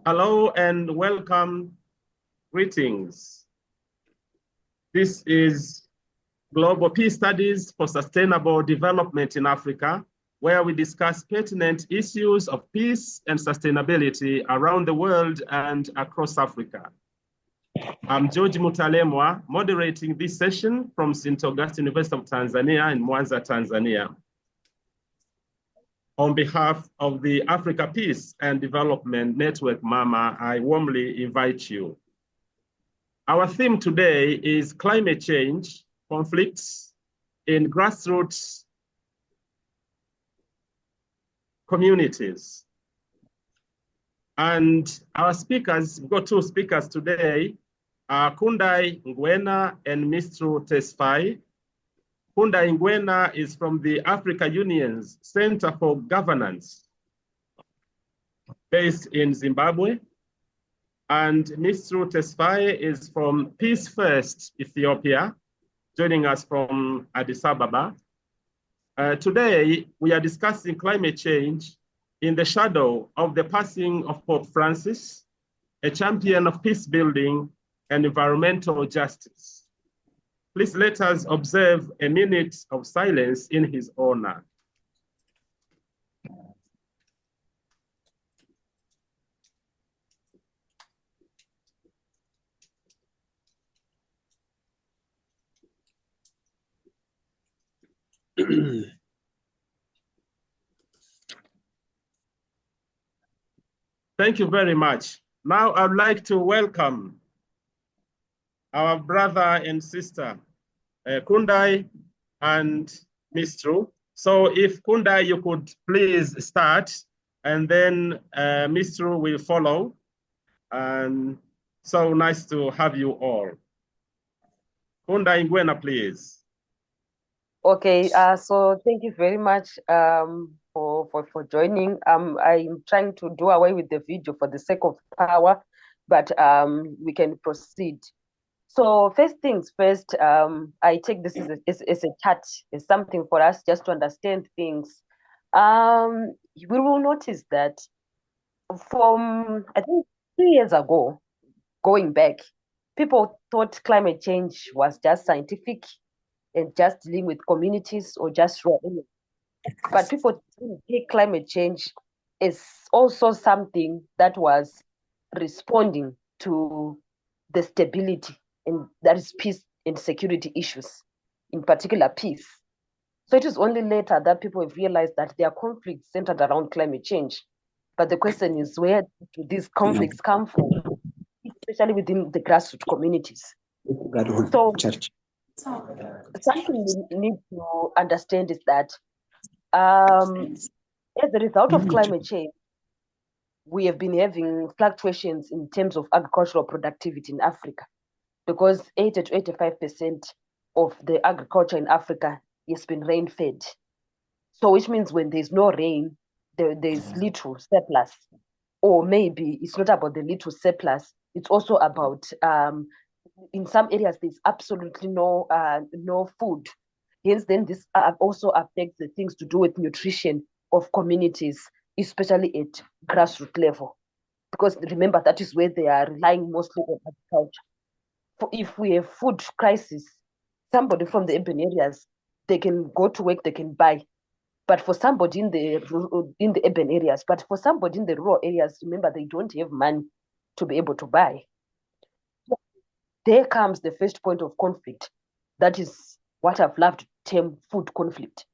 Hello and welcome. Greetings. This is Global Peace Studies for Sustainable Development in Africa, where we discuss pertinent issues of peace and sustainability around the world and across Africa. I'm George Mutalemwa, moderating this session from St. Augustine University of Tanzania in Mwanza, Tanzania. On behalf of the Africa Peace and Development Network, MAMA, I warmly invite you. Our theme today is climate change, conflicts in grassroots communities. And our speakers, we've got two speakers today, Kundai Ngwena and MistruTesfaye. Kundai Ngwena is from the Africa Union's Center for Governance, based in Zimbabwe. And MistruTesfaye is from Peace First, Ethiopia, joining us from Addis Ababa. Today, we are discussing climate change in the shadow of the passing of Pope Francis, a champion of peace building and environmental justice. Please let us observe a minute of silence in his honor. Thank you very much. Now I'd like to welcome our brother and sister, Kundai and Mistru. So if Kundai, you could please start, and then Mistru will follow. And so nice to have you all. Kundai Ngwena, please. Okay, so thank you very much for joining. I'm trying to do away with the video for the sake of power, but we can proceed. So first things first, I take this as a chat, as something for us just to understand things. We will notice that from, I think, 3 years ago, going back, people thought climate change was just scientific and just dealing with communities or just raw energy. But people take climate change as also something that was responding to the stability, and that is peace and security issues, in particular peace. So it is only later that people have realized that there are conflicts centered around climate change. But the question is, where do these conflicts come from, especially within the grassroots communities? So something we need to understand is that as a result of climate change, we have been having fluctuations in terms of agricultural productivity in Africa, because 80 to 85% of the agriculture in Africa has been rain-fed. So which means when there's no rain, there's little surplus. Or maybe it's not about the little surplus, it's also about, in some areas, there's absolutely no food. Hence, then this also affects the things to do with nutrition of communities, especially at grassroots level. Because remember, that is where they are relying mostly on agriculture. If we have food crisis, somebody from the urban areas, they can go to work, they can buy. But for somebody in the urban areas, but for somebody in the rural areas, remember, they don't have money to be able to buy. So there comes the first point of conflict. That is what I've loved to term food conflict.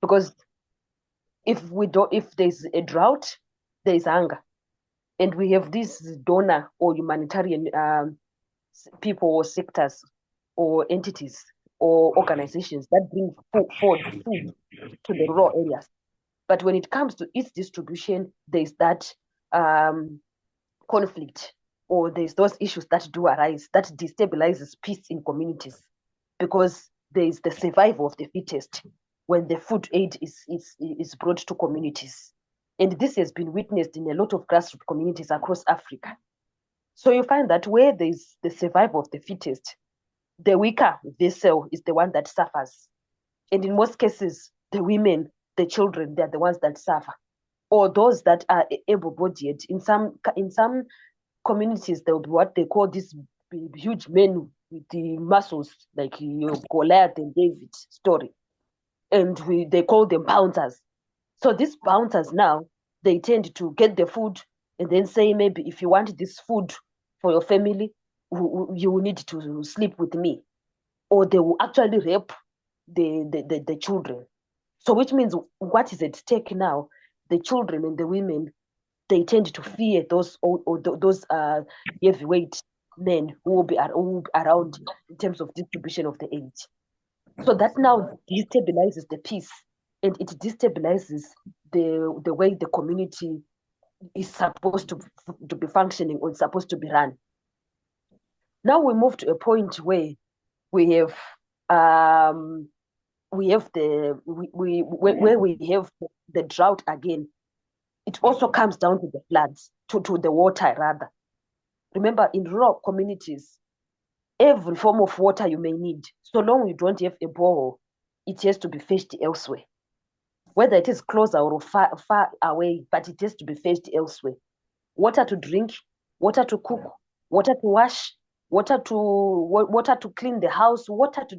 Because if there's a drought, there's hunger. And we have these donor or humanitarian people or sectors or entities or organizations that bring food to the rural areas. But when it comes to its distribution, there's that conflict, or there's those issues that do arise that destabilizes peace in communities, because there's the survival of the fittest when the food aid is brought to communities. And this has been witnessed in a lot of grassroots communities across Africa. So you find that where there's the survival of the fittest, the weaker vessel is the one that suffers. And in most cases, the women, the children, they're the ones that suffer. or those that are able-bodied. In some communities, there will be what they call these huge men with the muscles, like Goliath and David story, and they call them bouncers. So these bouncers now, they tend to get the food and then say, maybe if you want this food for your family, you will need to sleep with me, or they will actually rape the children. So which means what is at stake now? The children and the women, they tend to fear those heavyweight men who will be around in terms of distribution of the aid. So that now destabilizes the peace, and it destabilizes the way the community is supposed to be functioning or is supposed to be run. Now we move to a point where we have where we have the drought again. It also comes down to the floods, to the water rather. Remember, in rural communities, every form of water you may need, so long you don't have a borehole, it has to be fetched elsewhere. Whether it is closer or far away, but it has to be fetched elsewhere. Water to drink, water to cook, water to wash, water to clean the house, water to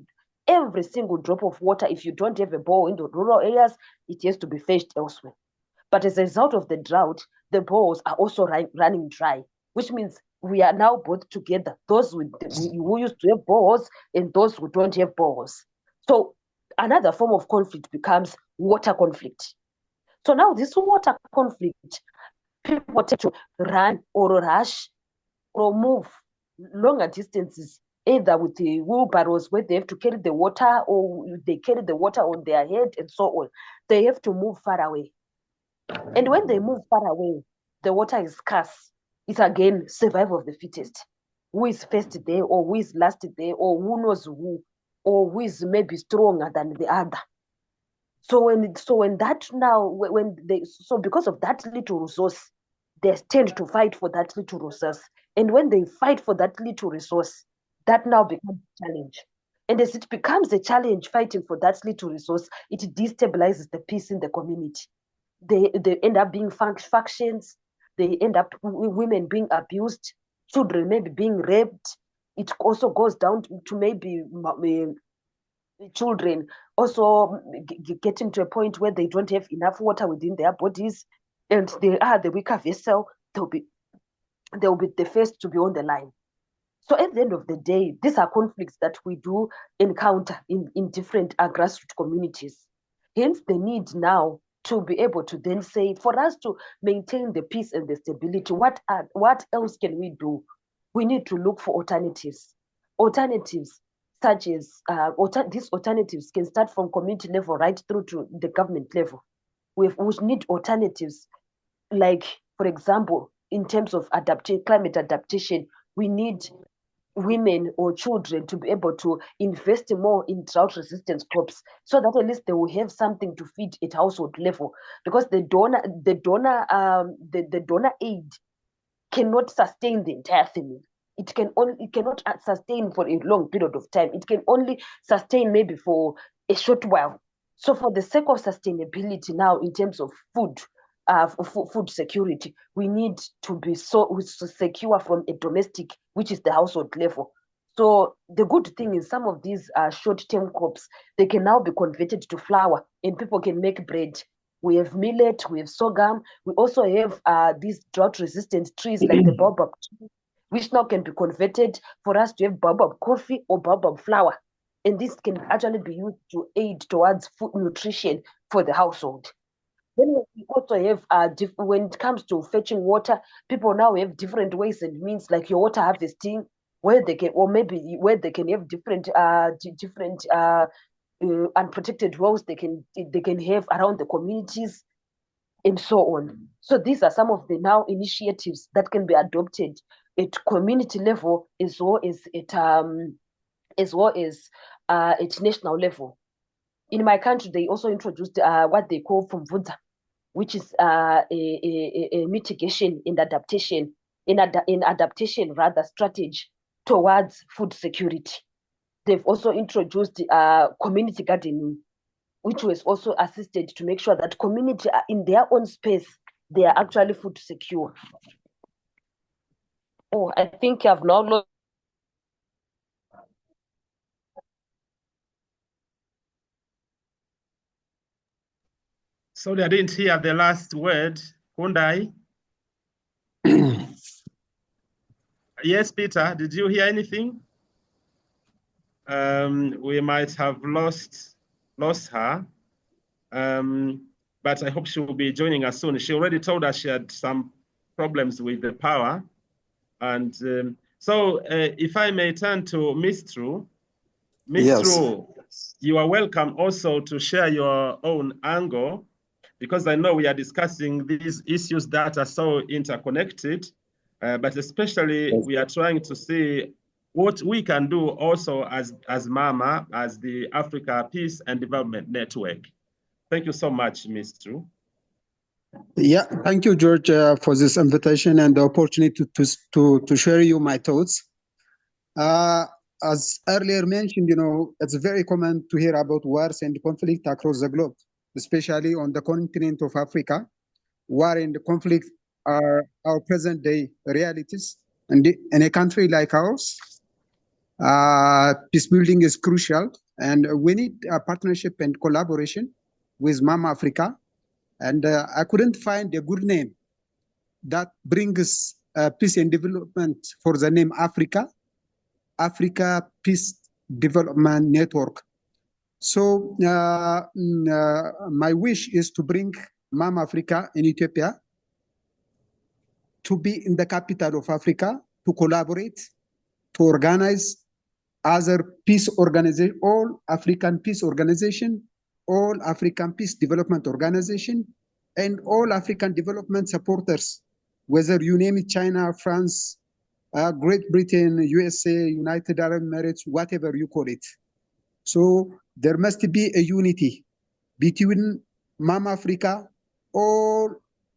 every single drop of water. If you don't have a borehole in the rural areas, it has to be fetched elsewhere. But as a result of the drought, the boreholes are also running dry, which means we are now both together, those who used to have boreholes and those who don't have boreholes. So another form of conflict becomes water conflict. So now this water conflict, people tend to run or rush or move longer distances, either with the wheelbarrows where they have to carry the water, or they carry the water on their head and so on. They have to move far away. And when they move far away, the water is scarce. It's again survival of the fittest. Who is first there, or who is last there, or who knows who, or who is maybe stronger than the other. So because of that little resource, they tend to fight for that little resource. And when they fight for that little resource, that now becomes a challenge. And as it becomes a challenge fighting for that little resource, it destabilizes the peace in the community. They end up being factions. They end up women being abused, children maybe being raped. It also goes down to maybe children also getting to a point where they don't have enough water within their bodies, and they are the weaker vessel. They'll be the first to be on the line. So at the end of the day, these are conflicts that we do encounter in different grassroots communities. Hence the need now to be able to then say, for us to maintain the peace and the stability, what else can we do? We need to look for alternatives such as these alternatives can start from community level right through to the government level. We need alternatives, like, for example, in terms of climate adaptation, we need women or children to be able to invest more in drought resistant crops, so that at least they will have something to feed at household level, because the donor aid cannot sustain the entire family. It cannot sustain for a long period of time. It can only sustain maybe for a short while. So for the sake of sustainability now, in terms of food security, we need to be so secure from a domestic, which is the household level. So the good thing is some of these short-term crops, they can now be converted to flour, and people can make bread. We have millet, we have sorghum. We also have these drought-resistant trees like the baobab tree, which now can be converted for us to have baobab coffee or baobab flour. And this can actually be used to aid towards food nutrition for the household. Then we also have, when it comes to fetching water, people now have different ways and means, like your water harvesting, where they can, or maybe where they can have different unprotected wells they can have around the communities, and so on. So these are some of the now initiatives that can be adopted at community level, as well as at national level. In my country, they also introduced what they call Fumvudza, which is a mitigation and adaptation strategy towards food security. They've also introduced community gardening, which was also assisted to make sure that community are in their own space, they are actually food secure. Oh, I think I've now lost. Sorry, I didn't hear the last word. Kundai? Yes, Peter, did you hear anything? We might have lost her, but I hope she will be joining us soon. She already told us she had some problems with the power. And so if I may turn to Mistru. Mistru, yes. You are welcome also to share your own angle, because I know we are discussing these issues that are so interconnected, but especially we are trying to see what we can do also as MAMA, as the Africa Peace and Development Network. Thank you so much, Mistru. Yeah, thank you, George, for this invitation and the opportunity to share you my thoughts. As earlier mentioned, it's very common to hear about wars and conflict across the globe, especially on the continent of Africa. War and conflict are our present-day realities. And in a country like ours, peace building is crucial, and we need a partnership and collaboration with Mama Africa. And I couldn't find a good name that brings peace and development for the name Africa Peace Development Network. So my wish is to bring Mama Africa in Ethiopia to be in the capital of Africa, to collaborate, to organize other peace organization, all African peace organization, all African peace development organization, and all African development supporters, whether you name it, China, France, Great Britain, USA, United Arab Emirates, whatever you call it. So there must be a unity between Mama Africa, all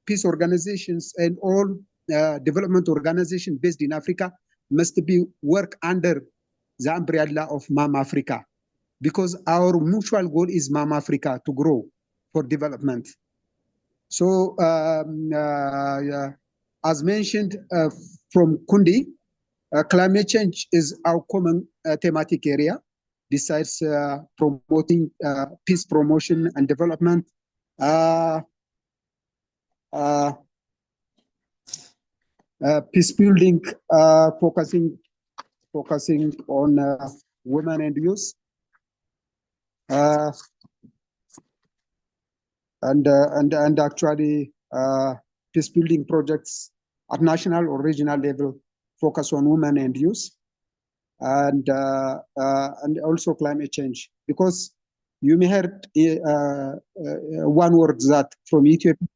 peace organizations and all development organizations based in Africa must be work under the umbrella of Mama Africa, because our mutual goal is Mama Africa to grow for development. So as mentioned from Kundi, climate change is our common thematic area. Besides promoting peace promotion and development, peace building, focusing on women and youth, and actually peace building projects at national or regional level focus on women and youth, and also climate change, because you may heard one word that from Ethiopia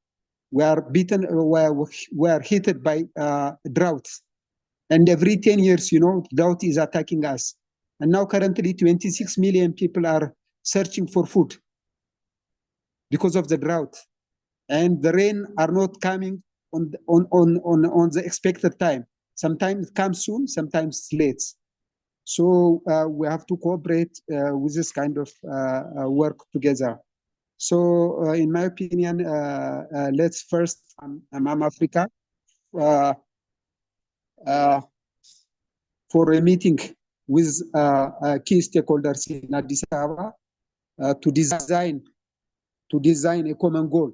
we are hit by droughts. And every 10 years, drought is attacking us. And now currently 26 million people are searching for food because of the drought. And the rain are not coming on the expected time. Sometimes it comes soon, sometimes it's late. So we have to cooperate with this kind of work together. So in my opinion, let's first Mama Africa for a meeting with key stakeholders in Addis Ababa to design a common goal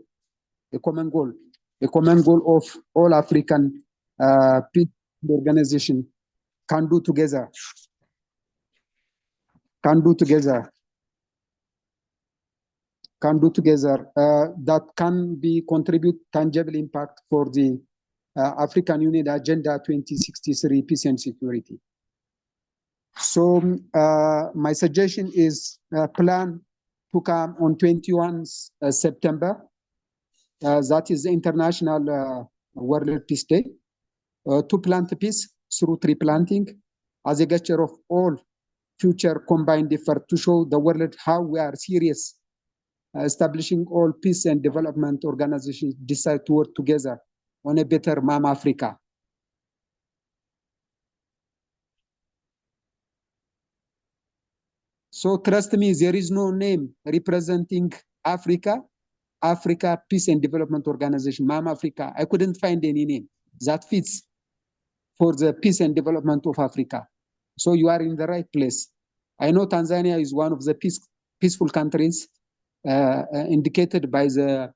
of all African peace organization can do together. That can be contribute tangible impact for the African Union Agenda 2063 peace and security. So my suggestion is plan to come on 21 September. That is the International World Peace Day. To plant peace through tree planting as a gesture of all future combined effort to show the world how we are serious establishing all peace and development organizations decide to work together on a better Mama Africa. So trust me, there is no name representing Africa Africa Peace and Development Organization, Mama Africa. I couldn't find any name that fits for the peace and development of Africa. So you are in the right place. I know Tanzania is one of the peaceful countries indicated by the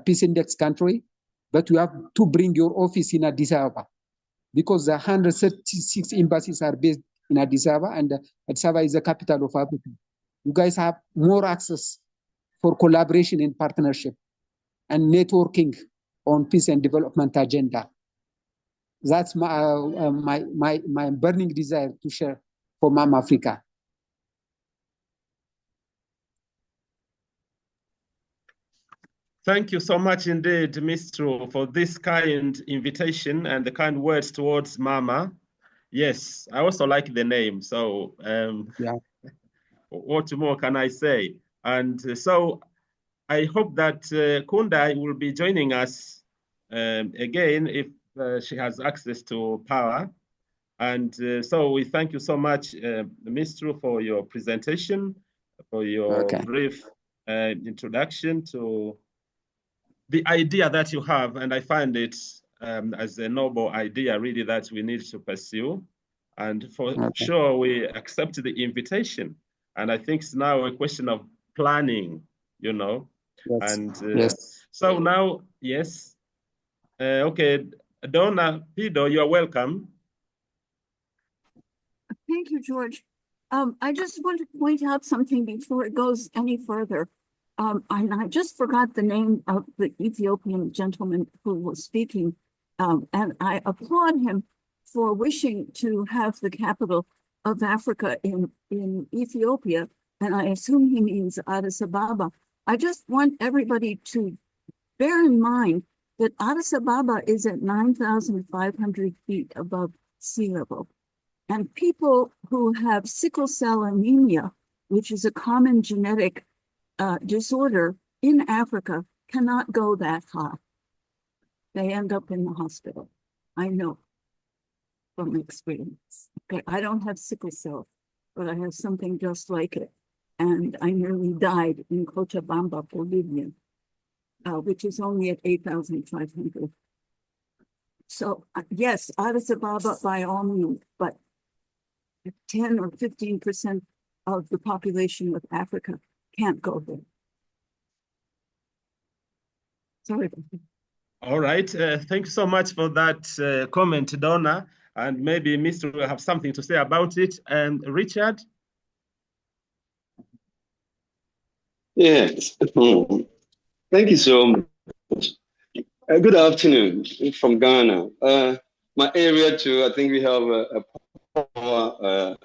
Peace Index country, but you have to bring your office in Addis Ababa because the 136 embassies are based in Addis Ababa, and Addis Ababa is the capital of Africa. You guys have more access for collaboration and partnership and networking on peace and development agenda. That's my burning desire to share for Mama Africa. Thank you so much indeed, Mistro, for this kind invitation and the kind words towards Mama. Yes, I also like the name. So yeah. What more can I say? And so I hope that Kundai will be joining us again if she has access to power. And so we thank you so much, Mistro, for your presentation, for your brief introduction to the idea that you have, and I find it as a noble idea, really, that we need to pursue. And for sure, we accept the invitation. And I think it's now a question of planning, you know. Yes. And yes. So now, yes. Okay, Donna Pido, you're welcome. Thank you, George. I just want to point out something before it goes any further. And I just forgot the name of the Ethiopian gentleman who was speaking, and I applaud him for wishing to have the capital of Africa in Ethiopia, and I assume he means Addis Ababa. I just want everybody to bear in mind that Addis Ababa is at 9,500 feet above sea level, and people who have sickle cell anemia, which is a common genetic disorder in Africa, cannot go that high. They end up in the hospital. I know from experience. Okay, I don't have sickle cell, but I have something just like it. And I nearly died in Cochabamba, Bolivia, which is only at 8,500. So yes, Addis Ababa by all means, but 10 or 15% of the population of Africa can't go there. Sorry. All right. Thank you so much for that comment, Donna. And maybe Mr. will have something to say about it. And Richard? Yes. Thank you so much. Good afternoon from Ghana. My area too, I think we have a power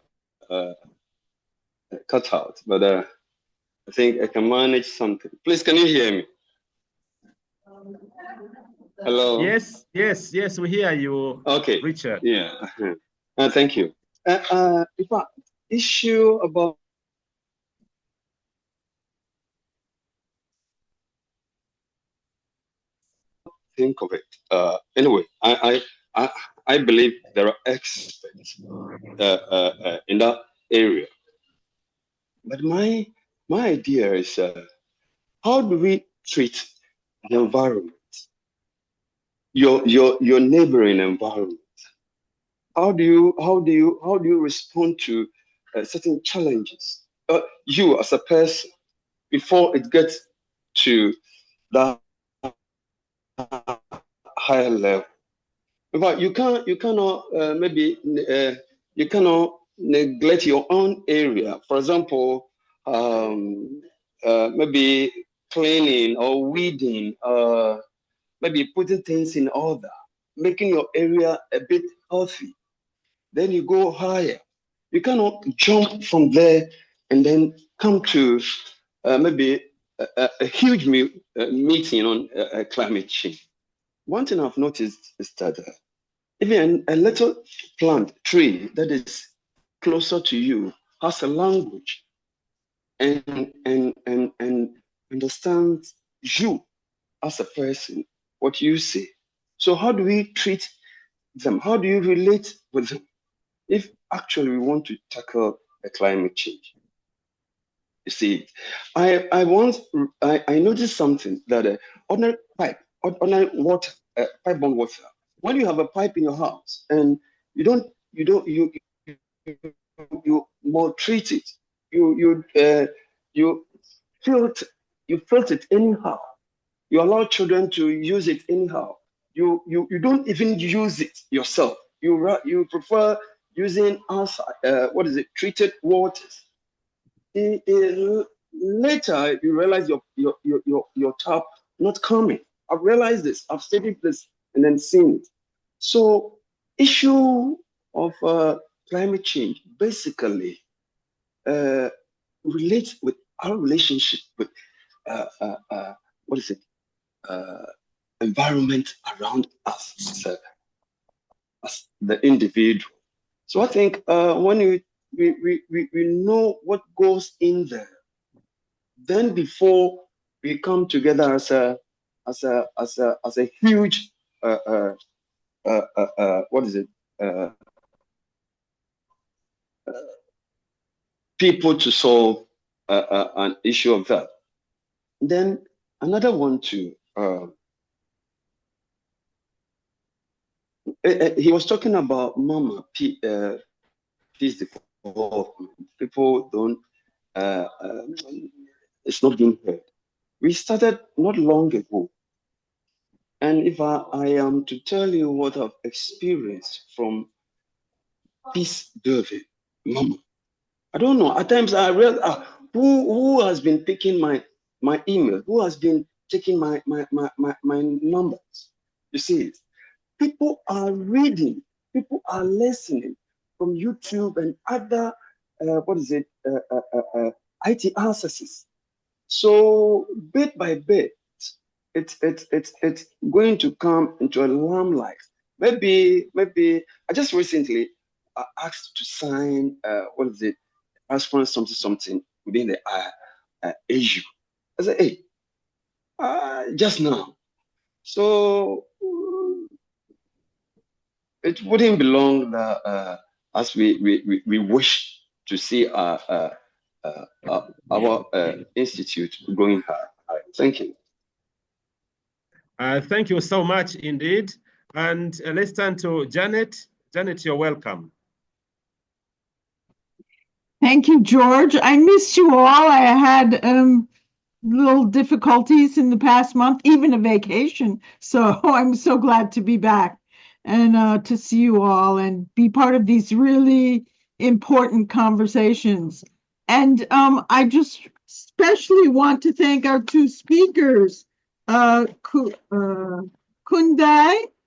cutout, but I think I can manage something. Please, can you hear me? Hello? Yes, yes, yes, we hear you, okay. Richard. Yeah, thank you. If I issue about think of it. Anyway, I believe there are experts in that area. But my idea is, how do we treat the environment, your neighboring environment? How do you respond to certain challenges? You as a person, before it gets to that higher level. But you cannot maybe you cannot neglect your own area. For example, maybe cleaning or weeding, maybe putting things in order, making your area a bit healthy. Then you go higher. You cannot jump from there and then come to maybe a huge meeting on climate change. One thing I've noticed is that even a little plant, tree that is closer to you has a language and understands you as a person, what you say. So how do we treat them? How do you relate with them if actually we want to tackle the climate change? You see, I once I noticed something that ordinary ordinary water, pipe-borne water. When you have a pipe in your house and you maltreat it, you filter you filter it anyhow. You allow children to use it anyhow. You don't even use it yourself. You prefer using outside treated waters. Later you realize your tap not coming. I've realized this. I've studied this and then seen it. So issue of climate change basically relates with our relationship with environment around us as the individual. So I think when we know what goes in there, then before we come together as a huge people to solve an issue of that. Then another one too. He was talking about Mama peace development. People don't. It's not being heard. We started not long ago, and if I am to tell you what I've experienced from peace building, Mama, I don't know. At times I realize who has been picking my email, who has been taking my numbers. You see it. People are reading, people are listening from YouTube and other IT accesses. So bit by bit, it's going to come into a limelight. Maybe I just recently asked to sign response something within the AU. I said, hey, just now. So it wouldn't be long that as we wish to see our institute going high. Thank you. Thank you so much indeed. And let's turn to Janet. Janet, you're welcome. Thank you, George. I missed you all. I had little difficulties in the past month, even a vacation. So I'm so glad to be back and to see you all and be part of these really important conversations. And I just especially want to thank our two speakers, Kundai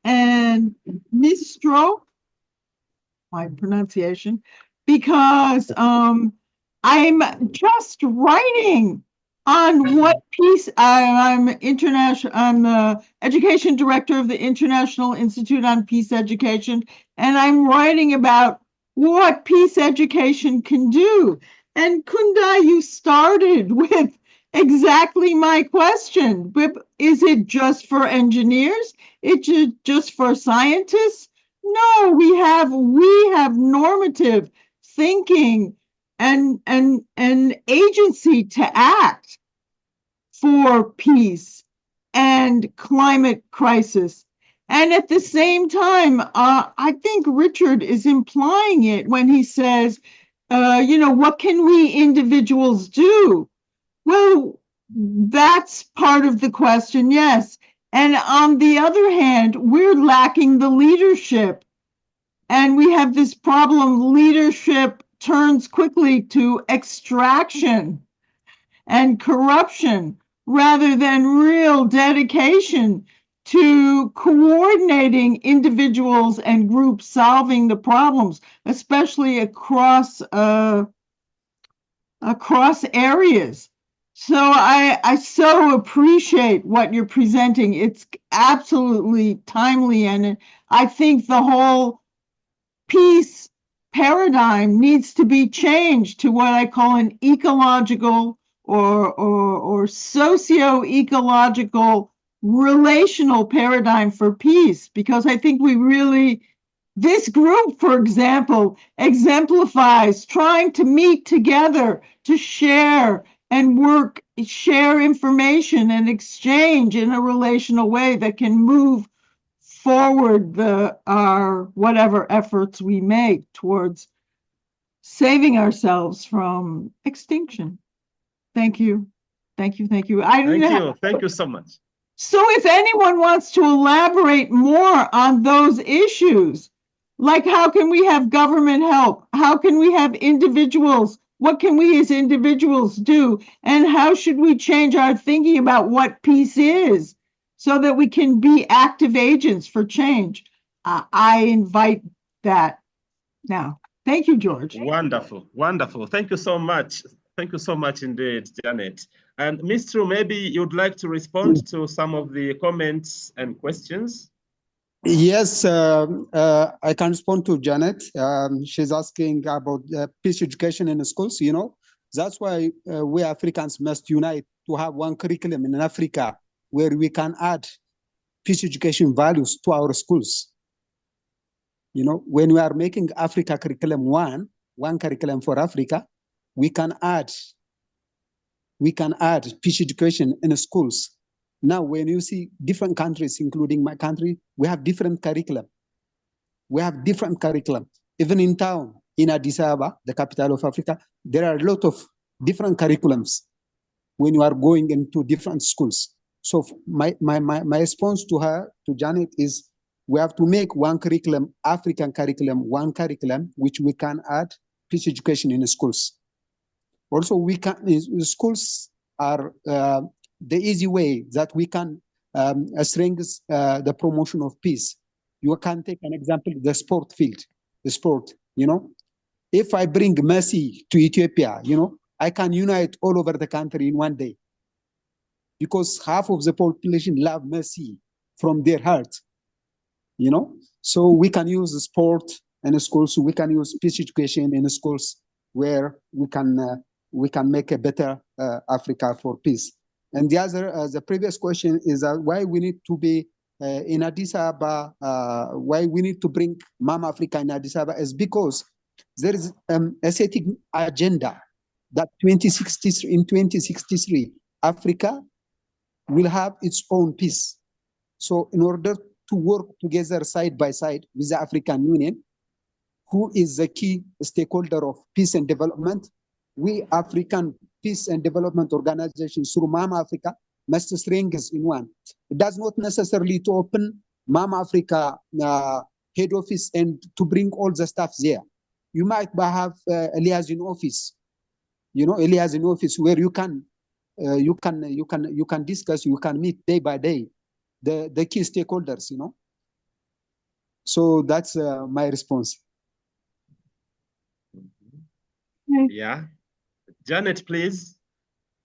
and Mistro, my pronunciation, because I'm just writing on what peace. I'm the education director of the International Institute on Peace Education, and I'm writing about what peace education can do. And Kundai, you started with exactly my question. Is it just for engineers? Is it just for scientists? No, we have normative thinking and agency to act for peace and climate crisis. And at the same time, I think Richard is implying it when he says, what can we individuals do? Well, that's part of the question, yes. And on the other hand, we're lacking the leadership. And we have this problem, leadership turns quickly to extraction and corruption rather than real dedication to coordinating individuals and groups solving the problems, especially across areas. So I so appreciate what you're presenting. It's absolutely timely, and I think the whole peace paradigm needs to be changed to what I call an ecological or socio-ecological relational paradigm for peace, because I think we really This group, for example, exemplifies trying to meet together to share and work, share information and exchange in a relational way that can move forward our whatever efforts we make towards saving ourselves from extinction. Thank you. Thank you. Thank you. Thank you so much. So if anyone wants to elaborate more on those issues, like how can we have government help? How can we have individuals? What can we as individuals do? And how should we change our thinking about what peace is so that we can be active agents for change? I invite that now. Thank you, George. Wonderful, wonderful. Thank you so much. Thank you so much indeed, Janet. And Mistru, maybe you'd like to respond to some of the comments and questions? Yes, I can respond to Janet. She's asking about peace education in the schools, you know. That's why we Africans must unite to have one curriculum in Africa where we can add peace education values to our schools. You know, when we are making Africa curriculum one curriculum for Africa, we can add peace education in the schools. Now, when you see different countries, including my country, we have different curriculum. Even in town, in Addis Ababa, the capital of Africa, there are a lot of different curriculums when you are going into different schools. So my response to her, to Janet, is we have to make one curriculum, African curriculum, one curriculum, which we can add peace education in the schools. Also, schools are the easy way that we can strengthen the promotion of peace. You can take an example, the sport field, you know. If I bring Messi to Ethiopia, you know, I can unite all over the country in one day because half of the population love Messi from their heart, you know. So we can use the sport in the schools, we can use peace education in the schools where we can make a better Africa for peace. And the other, the previous question is why we need to be in Addis Ababa, why we need to bring Mama Africa in Addis Ababa is because there is a setting agenda that in 2063, Africa will have its own peace. So in order to work together side by side with the African Union, who is the key stakeholder of peace and development, we African Peace and Development Organizations through Mama Africa must strengthen in one. It does not necessarily to open Mama Africa head office and to bring all the staff there. You might have Elias in office, you know, Elias in office where you can discuss, you can meet day by day the key stakeholders, you know. So that's my response. Yeah. Janet, please.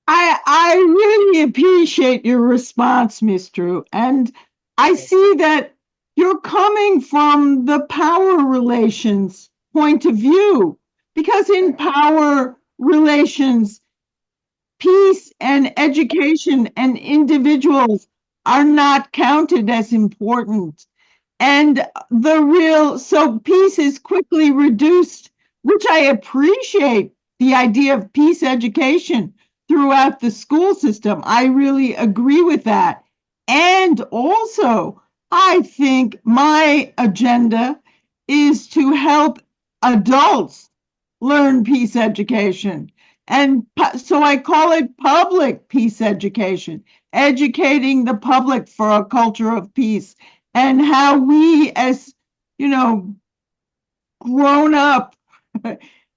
I really appreciate your response, Mistru. And I see that you're coming from the power relations point of view, because in power relations, peace and education and individuals are not counted as important. And so peace is quickly reduced, which I appreciate. The idea of peace education throughout the school system. I really agree with that. And also, I think my agenda is to help adults learn peace education. And so I call it public peace education, educating the public for a culture of peace and how we as, you know, grown up,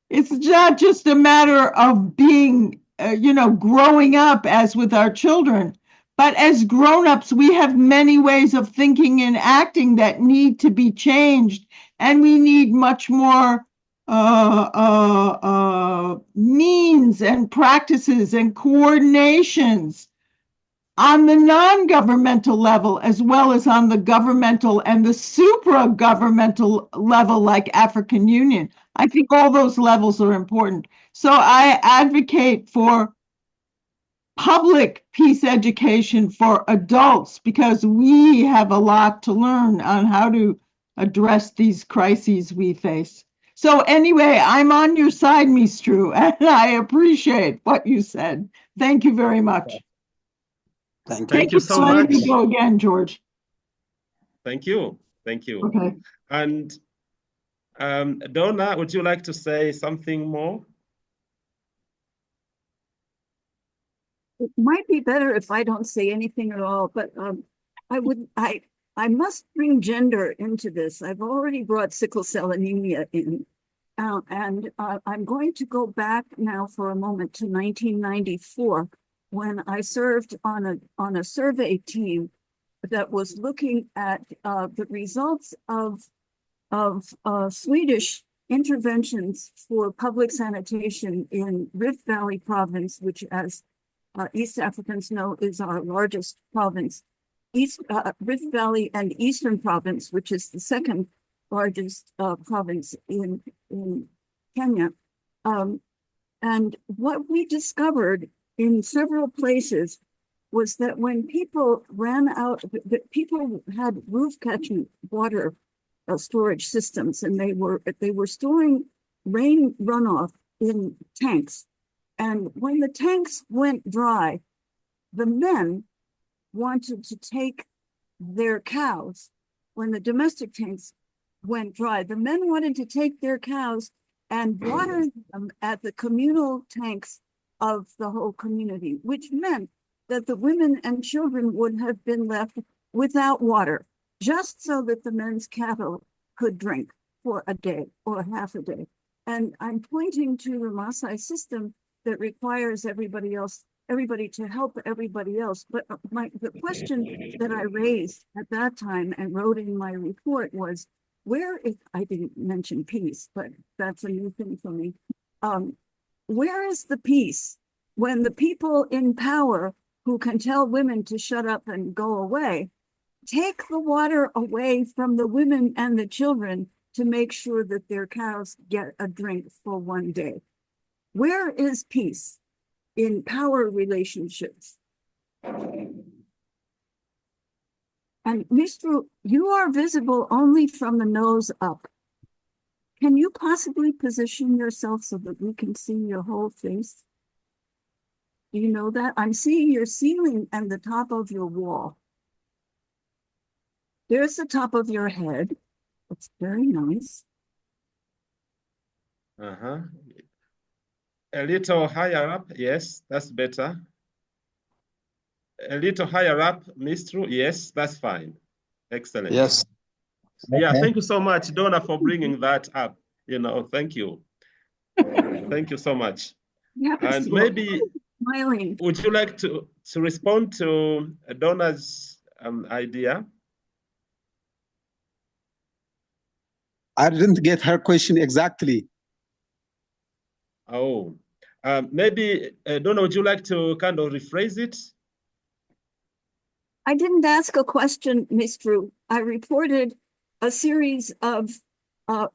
it's not just a matter of being, you know, growing up as with our children, but as grown-ups, we have many ways of thinking and acting that need to be changed, and we need much more means and practices and coordinations on the non-governmental level, as well as on the governmental and the supra-governmental level, like African Union. I think all those levels are important. So I advocate for public peace education for adults because we have a lot to learn on how to address these crises we face. So anyway, I'm on your side, Mistru, and I appreciate what you said. Thank you very much. Thank you so for letting much. me go again, George. Thank you. Thank you. Okay. And Donna, would you like to say something more? It might be better if I don't say anything at all, but I must bring gender into this. I've already brought sickle cell anemia in. And I'm going to go back now for a moment to 1994, when I served on a survey team that was looking at the results of Swedish interventions for public sanitation in Rift Valley province, which, as East Africans know, is our largest province. Rift Valley and Eastern Province, which is the second largest province in Kenya. And what we discovered in several places was that when people ran out, that people had roof catchment water storage systems, and they were storing rain runoff in tanks. And when the tanks went dry, the men wanted to take their cows. When the domestic tanks went dry, the men wanted to take their cows and water them at the communal tanks of the whole community, which meant that the women and children would have been left without water, just so that the men's cattle could drink for a day or half a day. And I'm pointing to the Maasai system that requires everybody to help everybody else. But the question that I raised at that time and wrote in my report was, where, if I didn't mention peace, but that's a new thing for me. Where is the peace when the people in power who can tell women to shut up and go away take the water away from the women and the children to make sure that their cows get a drink for one day? Where is peace in power relationships? And Mistru, you are visible only from the nose up. Can you possibly position yourself so that we can see your whole face? Do you know that? I'm seeing your ceiling and the top of your wall. There's the top of your head. It's very nice. Uh-huh. A little higher up, yes, that's better. A little higher up, Mistru, yes, that's fine. Excellent. Yes. Yeah, Okay. thank you so much, Donna, for bringing that up. Thank you. Thank you so much. Yeah, And maybe, smiling. would you like to respond to Donna's idea? I didn't get her question exactly. Oh, maybe, Donna, would you like to kind of rephrase it? I didn't ask a question, Mistru. I reported a series of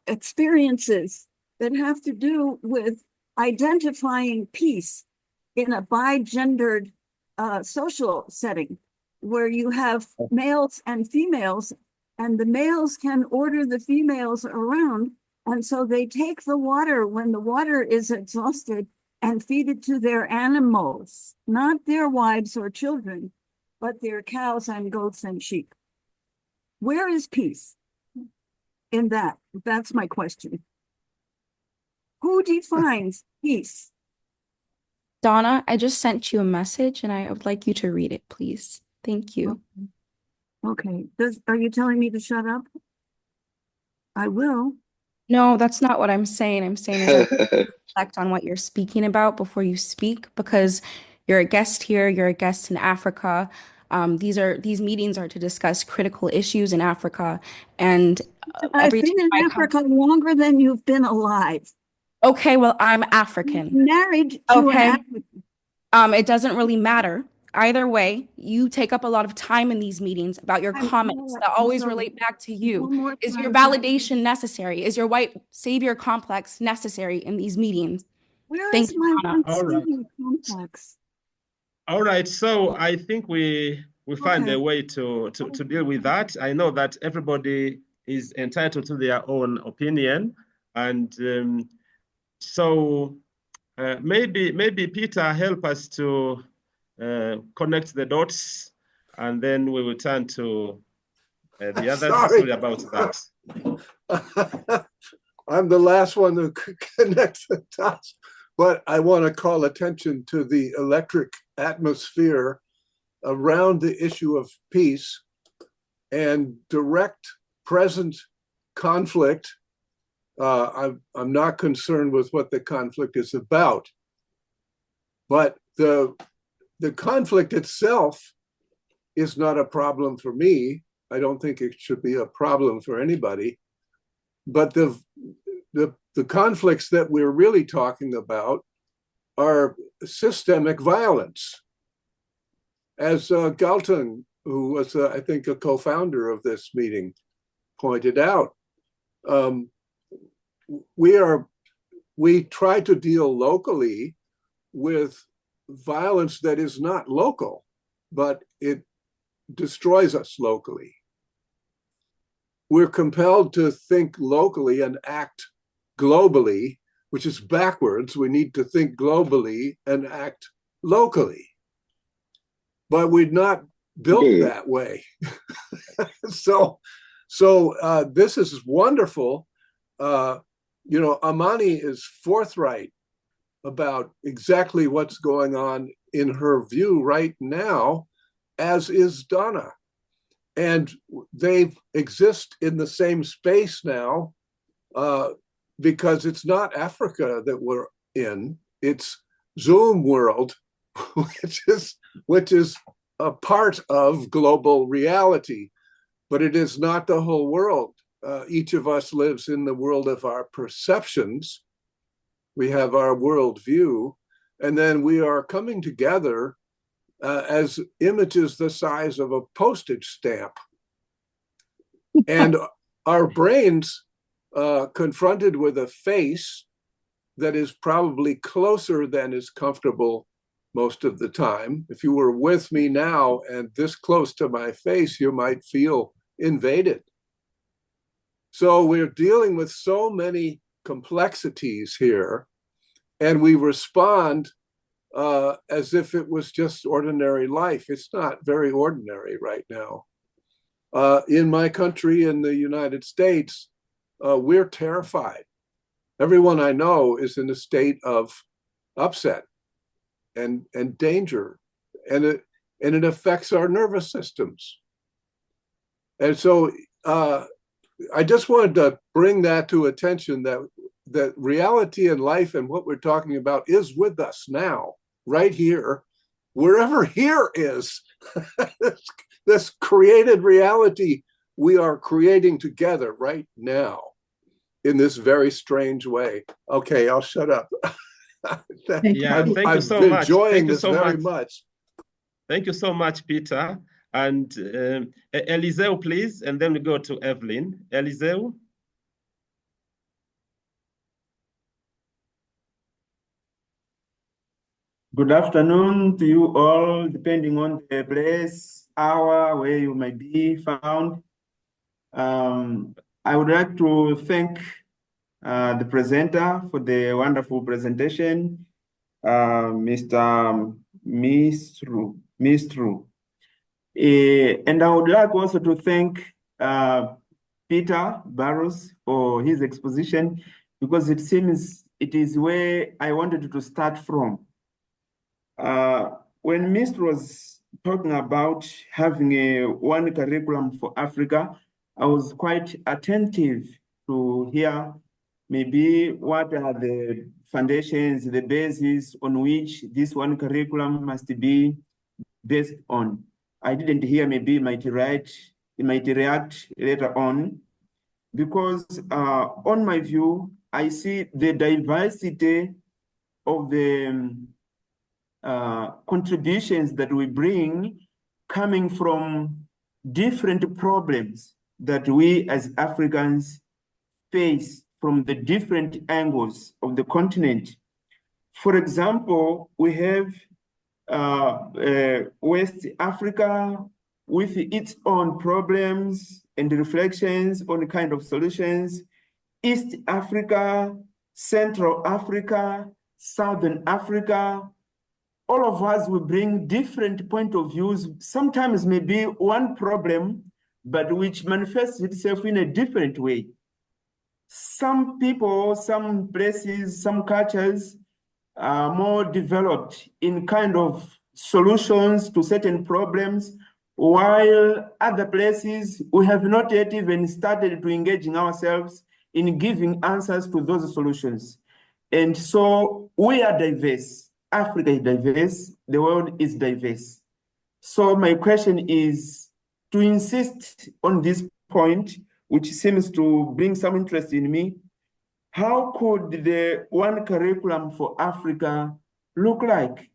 experiences that have to do with identifying peace in a bi-gendered social setting, where you have males and females, and the males can order the females around, and so they take the water when the water is exhausted and feed it to their animals, not their wives or children, but their cows and goats and sheep. Where is peace in that? That's my question. Who defines peace? Donna, I just sent you a message and I would like you to read it, please. Thank you. Okay. Are you telling me to shut up? I will. No, that's not what I'm saying. I'm saying is reflect on what you're speaking about before you speak, because you're a guest here, you're a guest in Africa. These meetings are to discuss critical issues in Africa. And I've been in Africa longer than you've been alive. Okay, well, I'm African. Married to an African. It doesn't really matter. Either way, you take up a lot of time in these meetings about your comments that always relate back to you. Is your validation necessary? Is your white savior complex necessary in these meetings? Where is my white savior complex? All right, so I think we find a way to deal with that. I know that everybody is entitled to their own opinion. And so maybe Peter, help us to connect the dots, and then we will turn to the others. Sorry about that. I'm the last one to connect the dots, but I want to call attention to the electric atmosphere around the issue of peace and direct present conflict. I'm not concerned with what the conflict is about, but the conflict itself is not a problem for me. I don't think it should be a problem for anybody. But the conflicts that we're really talking about are systemic violence. As Galton, who was, I think, a co-founder of this meeting, pointed out, we try to deal locally with violence that is not local, but it destroys us locally. We're compelled to think locally and act globally, which is backwards. We need to think globally and act locally. But we're not built that way. So this is wonderful. You know, Amani is forthright about exactly what's going on in her view right now, as is Donna. And they exist in the same space now because it's not Africa that we're in, it's Zoom world, which is a part of global reality, but it is not the whole world. Each of us lives in the world of our perceptions. We have our worldview, and then we are coming together as images the size of a postage stamp. And our brains, confronted with a face that is probably closer than is comfortable most of the time. If you were with me now and this close to my face, you might feel invaded. So we're dealing with so many complexities here, and we respond as if it was just ordinary life. It's not very ordinary right now. In my country, in the United States, we're terrified. Everyone I know is in a state of upset and danger, and it affects our nervous systems. And so I just wanted to bring that to attention, that reality and life and what we're talking about is with us now, right here, wherever here is. This created reality we are creating together right now in this very strange way. Okay, I'll shut up. Thank you so much. I'm enjoying this very much. Thank you so much, Peter. And Eliseu, please, and then we go to Evelyn. Eliseu. Good afternoon to you all, depending on the place, hour, where you might be found. I would like to thank the presenter for the wonderful presentation, Mr. Mistru. And I would like also to thank Peter Barros for his exposition, because it seems it is where I wanted to start from. When Mistru was talking about having one curriculum for Africa, I was quite attentive to hear maybe what are the foundations, the basis on which this one curriculum must be based on. I didn't hear, maybe it might react later on, because on my view, I see the diversity of the contributions that we bring coming from different problems that we as Africans face from the different angles of the continent. For example, we have West Africa, with its own problems and reflections on kind of solutions. East Africa, Central Africa, Southern Africa, all of us will bring different point of views, sometimes maybe one problem, but which manifests itself in a different way. Some people, some places, some cultures are more developed in kind of solutions to certain problems, while other places, we have not yet even started to engaging ourselves in giving answers to those solutions. And so we are diverse. Africa is diverse, the world is diverse. So my question is to insist on this point, which seems to bring some interest in me. How could the one curriculum for Africa look like?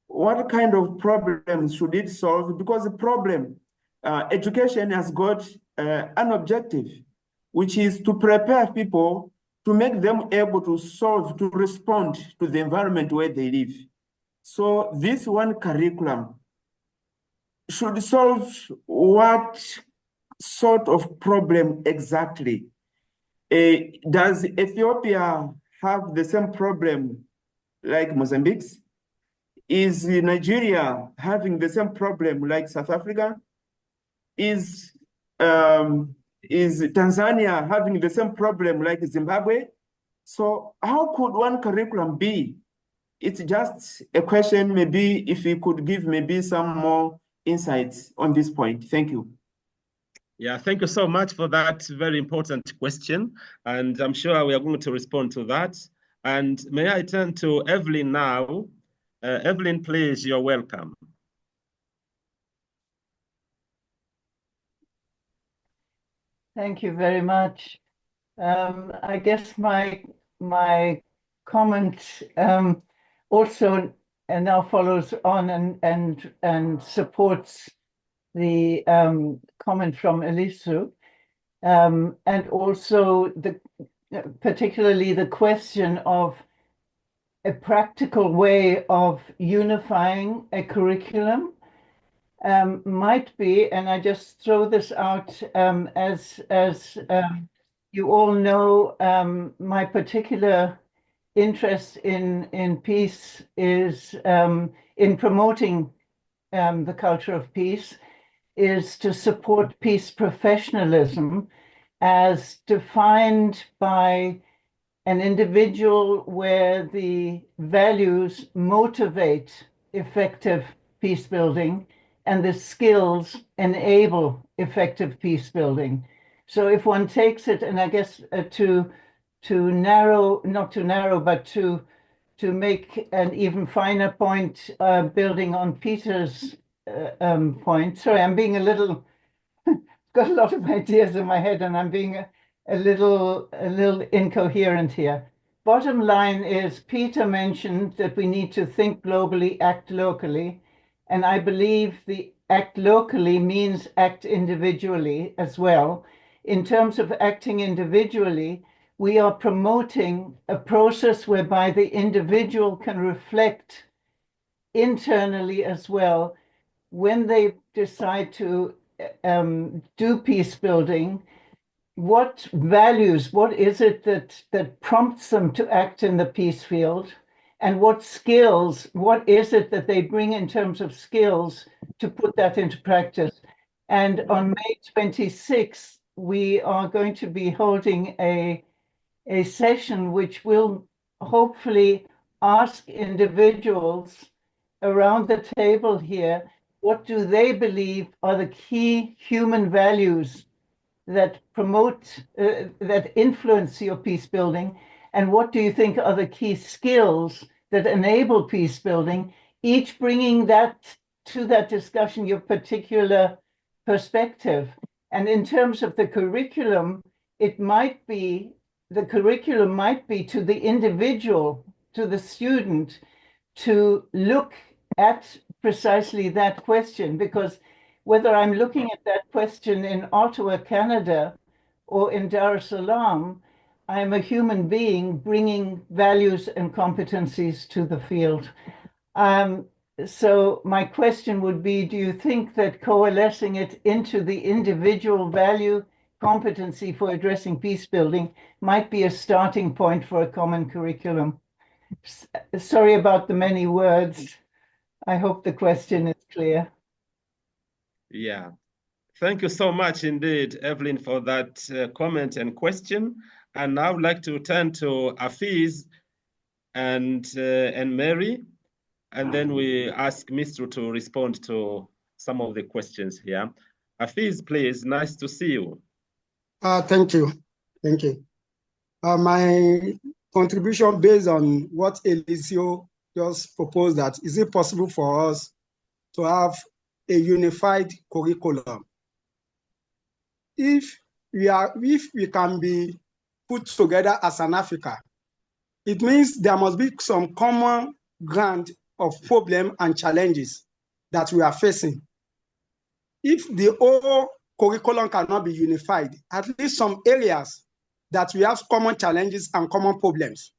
What kind of problems should it solve? Because the problem, education has got an objective, which is to prepare people to make them able to solve, to respond to the environment where they live. So this one curriculum should solve what sort of problem exactly? Does Ethiopia have the same problem like Mozambique's? Is Nigeria having the same problem like South Africa? Is Tanzania having the same problem like Zimbabwe? So how could one curriculum be? It's just a question, maybe if you could give maybe some more insights on this point. Thank you. Yeah, thank you so much for that very important question. And I'm sure we are going to respond to that. And may I turn to Evelyn now? Evelyn, please, you're welcome. Thank you very much. I guess my comment also now follows on and supports the comment from Elisu, and also particularly the question of a practical way of unifying a curriculum might be, and I just throw this out as you all know, my particular interest in peace is in promoting the culture of peace, is to support peace professionalism as defined by an individual where the values motivate effective peace building and the skills enable effective peace building. So if one takes it, and I guess to narrow, not to narrow, but to make an even finer point, building on Peter's point. Sorry, I'm being a little, got a lot of ideas in my head and I'm being a little incoherent here. Bottom line is Peter mentioned that we need to think globally, act locally. And I believe the act locally means act individually as well. In terms of acting individually, we are promoting a process whereby the individual can reflect internally as well when they decide to do peace building. What values, what is it that prompts them to act in the peace field? And what skills, what is it that they bring in terms of skills to put that into practice? And on May 26th, we are going to be holding a session which will hopefully ask individuals around the table here, what do they believe are the key human values that promote, that influence your peace building? And what do you think are the key skills that enable peace building? Each bringing that to that discussion, your particular perspective. And in terms of the curriculum, it might be, the curriculum might be to the individual, to the student, to look at precisely that question, because whether I'm looking at that question in Ottawa, Canada, or in Dar es Salaam, I'm a human being bringing values and competencies to the field. So my question would be, do you think that coalescing it into the individual value competency for addressing peace building might be a starting point for a common curriculum? Sorry about the many words. I hope the question is clear. Yeah. Thank you so much indeed, Evelyn, for that comment and question. And now I would like to turn to Afiz and Mary, and then we ask Mistru to respond to some of the questions here. Afiz, please, nice to see you. Thank you. Thank you. My contribution based on what Eliseo just proposed, that is it possible for us to have a unified curriculum? If we can be put together as an Africa, it means there must be some common ground of problem and challenges that we are facing. If the whole curriculum cannot be unified, at least some areas that we have common challenges and common problems,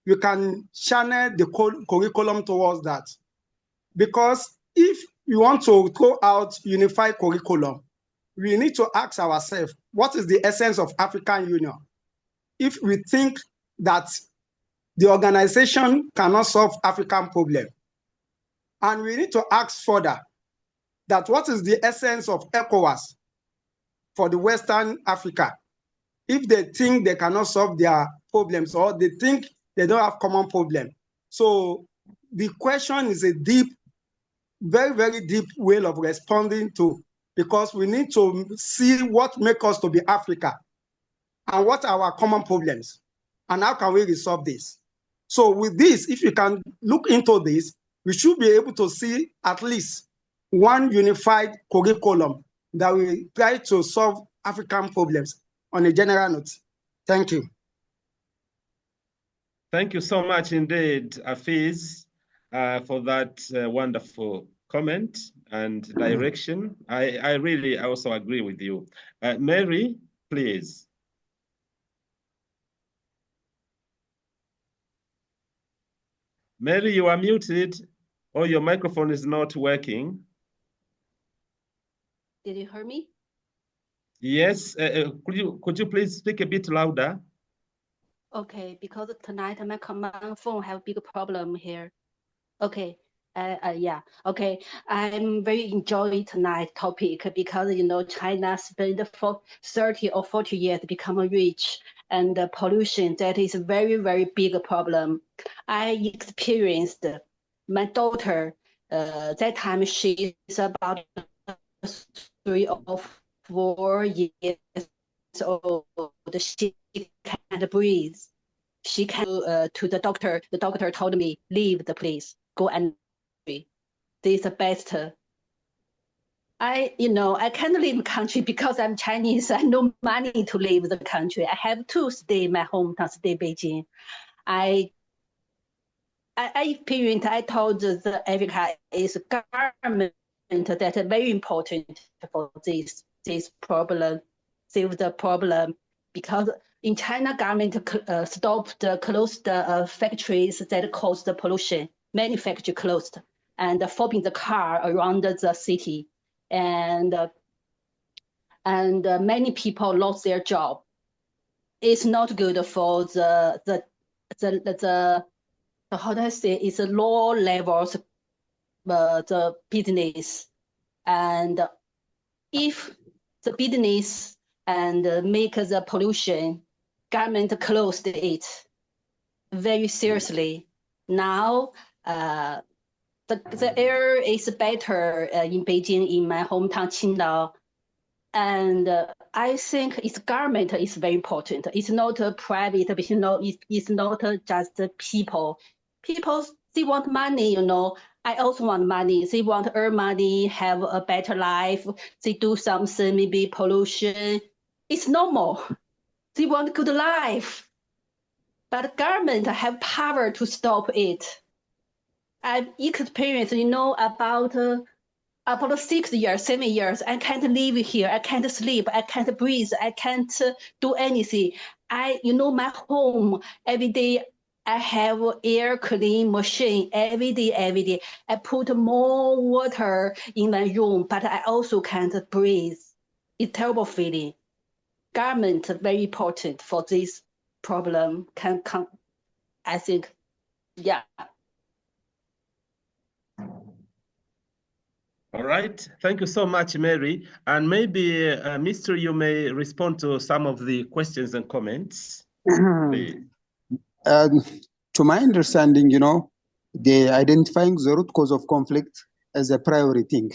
we can channel the curriculum towards that. Because if we want to throw out unified curriculum, we need to ask ourselves, what is the essence of African Union? If we think that the organization cannot solve African problem, and we need to ask further that what is the essence of ECOWAS for the Western Africa, if they think they cannot solve their problems or they think they don't have common problem. So the question is a deep, very, very deep way of responding to, because we need to see what makes us to be Africa and what are our common problems and how can we resolve this. So with this, if you can look into this, we should be able to see at least one unified curriculum that will try to solve African problems on a general note. Thank you. Thank you so much indeed, Afiz, for that wonderful comment and direction. I really also agree with you. Mary, please. Mary, you are muted, or your microphone is not working. Did you hear me? Yes. Could you please speak a bit louder? Okay, because tonight my phone have a big problem here. Okay. Yeah. Okay. I'm very enjoying tonight's topic because China spent for 30 or 40 years to become rich, and the pollution that is a very, very big problem. I experienced my daughter. That time she is about 3 or 4 years old. She can't breathe. She can to the doctor. The doctor told me, leave the place, go and this is the best. I can't leave the country because I'm Chinese. I no money to leave the country. I have to stay in my hometown, stay Beijing. I experienced, I told the Africa is government that is very important for this problem, save the problem, because in China, government closed factories that caused the pollution. Many factories closed and forbidden the car around the city, and many people lost their job. It's not good for the how do I say? It's a low levels the business, and if the business and make the pollution, government closed it very seriously. Now the air is better in Beijing, in my hometown Qingdao, and I think its government is very important. It's not private, but it's not just people. People, they want money, I also want money. They want to earn money, have a better life. They do something, maybe pollution. It's normal. They want good life. But government have power to stop it. I've experienced, about 6 years, 7 years, I can't live here. I can't sleep. I can't breathe. I can't do anything. My home every day, I have air clean machine every day. I put more water in my room, but I also can't breathe. It's terrible feeling. Government very important for this problem. I think, yeah. All right. Thank you so much, Mary. And maybe, Mr. You may respond to some of the questions and comments. To my understanding, you know, the identifying the root cause of conflict as a priority thing.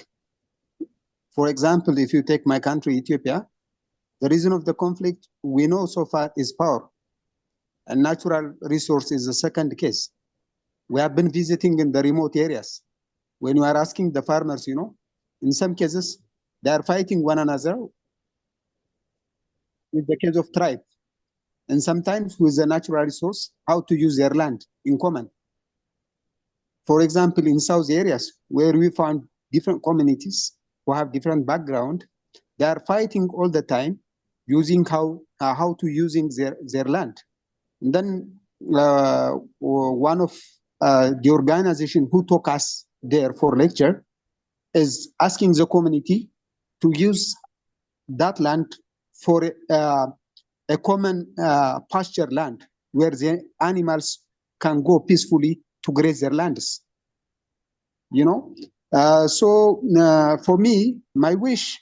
For example, if you take my country, Ethiopia, the reason of the conflict we know so far is power. And natural resource is the second case. We have been visiting in the remote areas. When you are asking the farmers, you know, in some cases, they are fighting one another with the case of tribe. And sometimes with the natural resource, how to use their land in common. For example, in South areas, where we found different communities who have different background, they are fighting all the time, using how to using their land. And then one of the organization who took us there for lecture is asking the community to use that land for a common pasture land where the animals can go peacefully to graze their lands. You know, so for me, my wish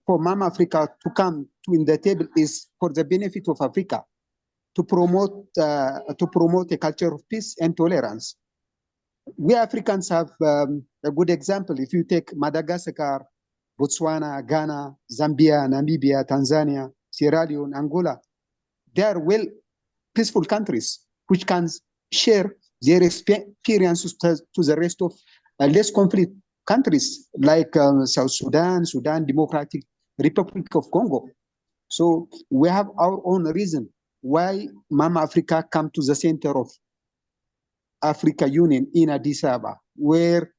for Mama Africa to come to in the table is for the benefit of Africa, to promote a culture of peace and tolerance. We Africans have a good example. If you take Madagascar, Botswana, Ghana, Zambia, Namibia, Tanzania, Sierra Leone, Angola, they are well peaceful countries which can share their experiences to the rest of less conflict countries like South Sudan, Democratic Republic of Congo. So we have our own reason why Mama Africa come to the center of Africa Union in Addis Ababa, where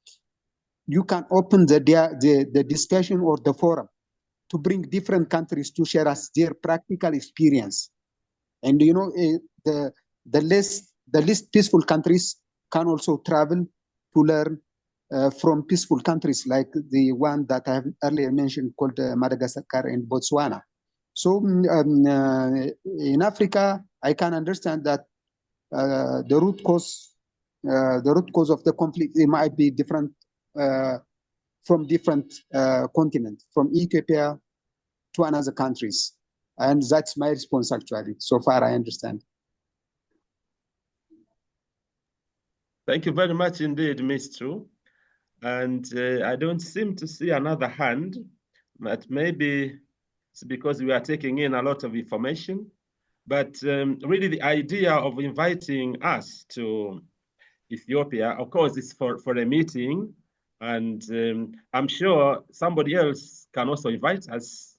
you can open the discussion or the forum to bring different countries to share us their practical experience. And you know, the least peaceful countries can also travel to learn from peaceful countries like the one that I have earlier mentioned called Madagascar and Botswana. So in Africa, I can understand that the root cause of the conflict, it might be different from different continents, from Ethiopia to another countries. And that's my response, actually. So far, I understand. Thank you very much indeed, Mistru. And I don't seem to see another hand, but maybe it's because we are taking in a lot of information. But really the idea of inviting us to Ethiopia, of course, is for a meeting. And I'm sure somebody else can also invite us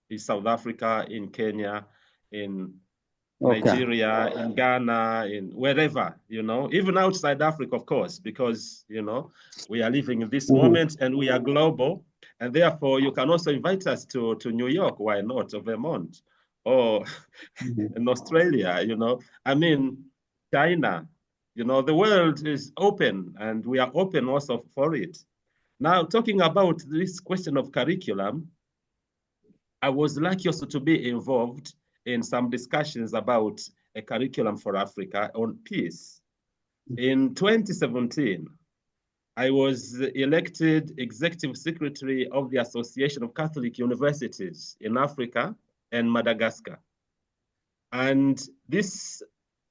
in South Africa, in Kenya, in Nigeria, in Ghana, in wherever, you know, even outside Africa, of course, because, you know, we are living in this moment and we are global. And therefore, you can also invite us to New York, why not, or Vermont, or in Australia, you know. I mean, China, you know, the world is open and we are open also for it. Now, talking about this question of curriculum, I was lucky also to be involved in some discussions about a curriculum for Africa on peace. In 2017, I was elected executive secretary of the Association of Catholic Universities in Africa and Madagascar. And this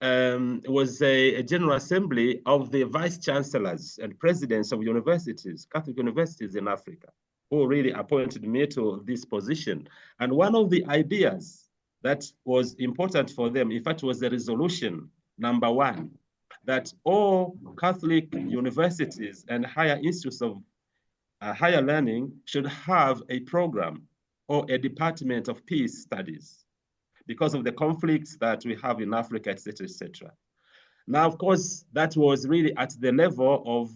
was a general assembly of the vice chancellors and presidents of universities, Catholic universities in Africa, who really appointed me to this position. And one of the ideas that was important for them, in fact, was the resolution number 1, that all Catholic universities and higher institutes of higher learning should have a program or a department of peace studies because of the conflicts that we have in Africa, et cetera, et cetera. Now, of course, that was really at the level of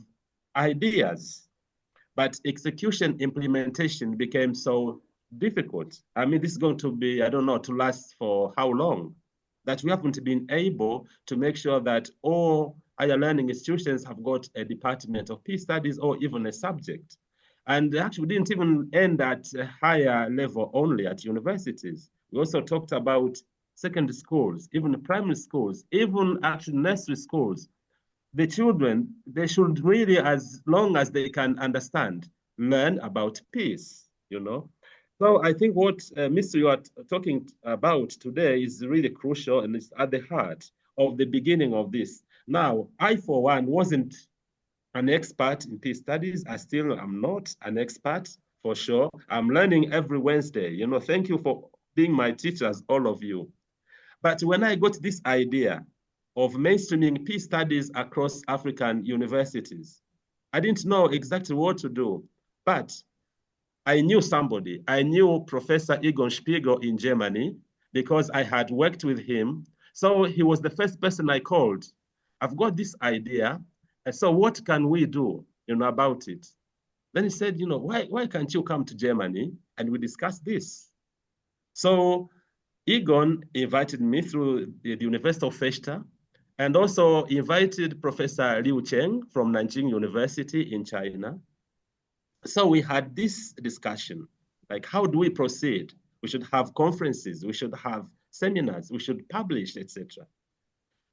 ideas, but execution implementation became so difficult. I mean, this is going to be, I don't know, to last for how long? that we haven't been able to make sure that all higher learning institutions have got a department of peace studies or even a subject. And actually, we didn't even end at a higher level only at universities. We also talked about secondary schools, even primary schools, even actually nursery schools. The children, they should really, as long as they can understand, learn about peace, you know. So I think what, Mr. you are talking about today is really crucial and it's at the heart of the beginning of this. Now, I, for one, wasn't an expert in peace studies. I still am not an expert, for sure. I'm learning every Wednesday. You know, thank you for being my teachers, all of you. But when I got this idea of mainstreaming peace studies across African universities, I didn't know exactly what to do, but I knew somebody. I knew Professor Egon Spiegel in Germany because I had worked with him. So he was the first person I called. I've got this idea. And so what can we do, you know, about it? Then he said, you know, why can't you come to Germany and we discuss this? So Egon invited me through the University of Fechter and also invited Professor Liu Cheng from Nanjing University in China. So we had this discussion, like how do we proceed? We should have conferences, we should have seminars, we should publish, etc.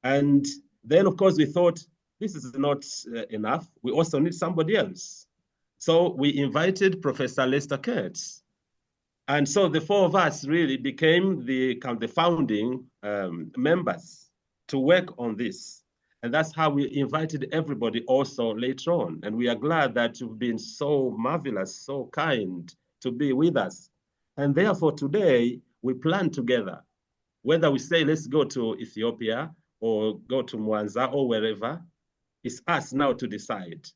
And then of course we thought, this is not enough. We also need somebody else. So we invited Professor Lester Kurtz. And so the four of us really became the founding members to work on this. And that's how we invited everybody also later on. And we are glad that you've been so marvelous, so kind to be with us. And therefore today we plan together, whether we say, let's go to Ethiopia or go to Mwanza or wherever, it's us now to decide.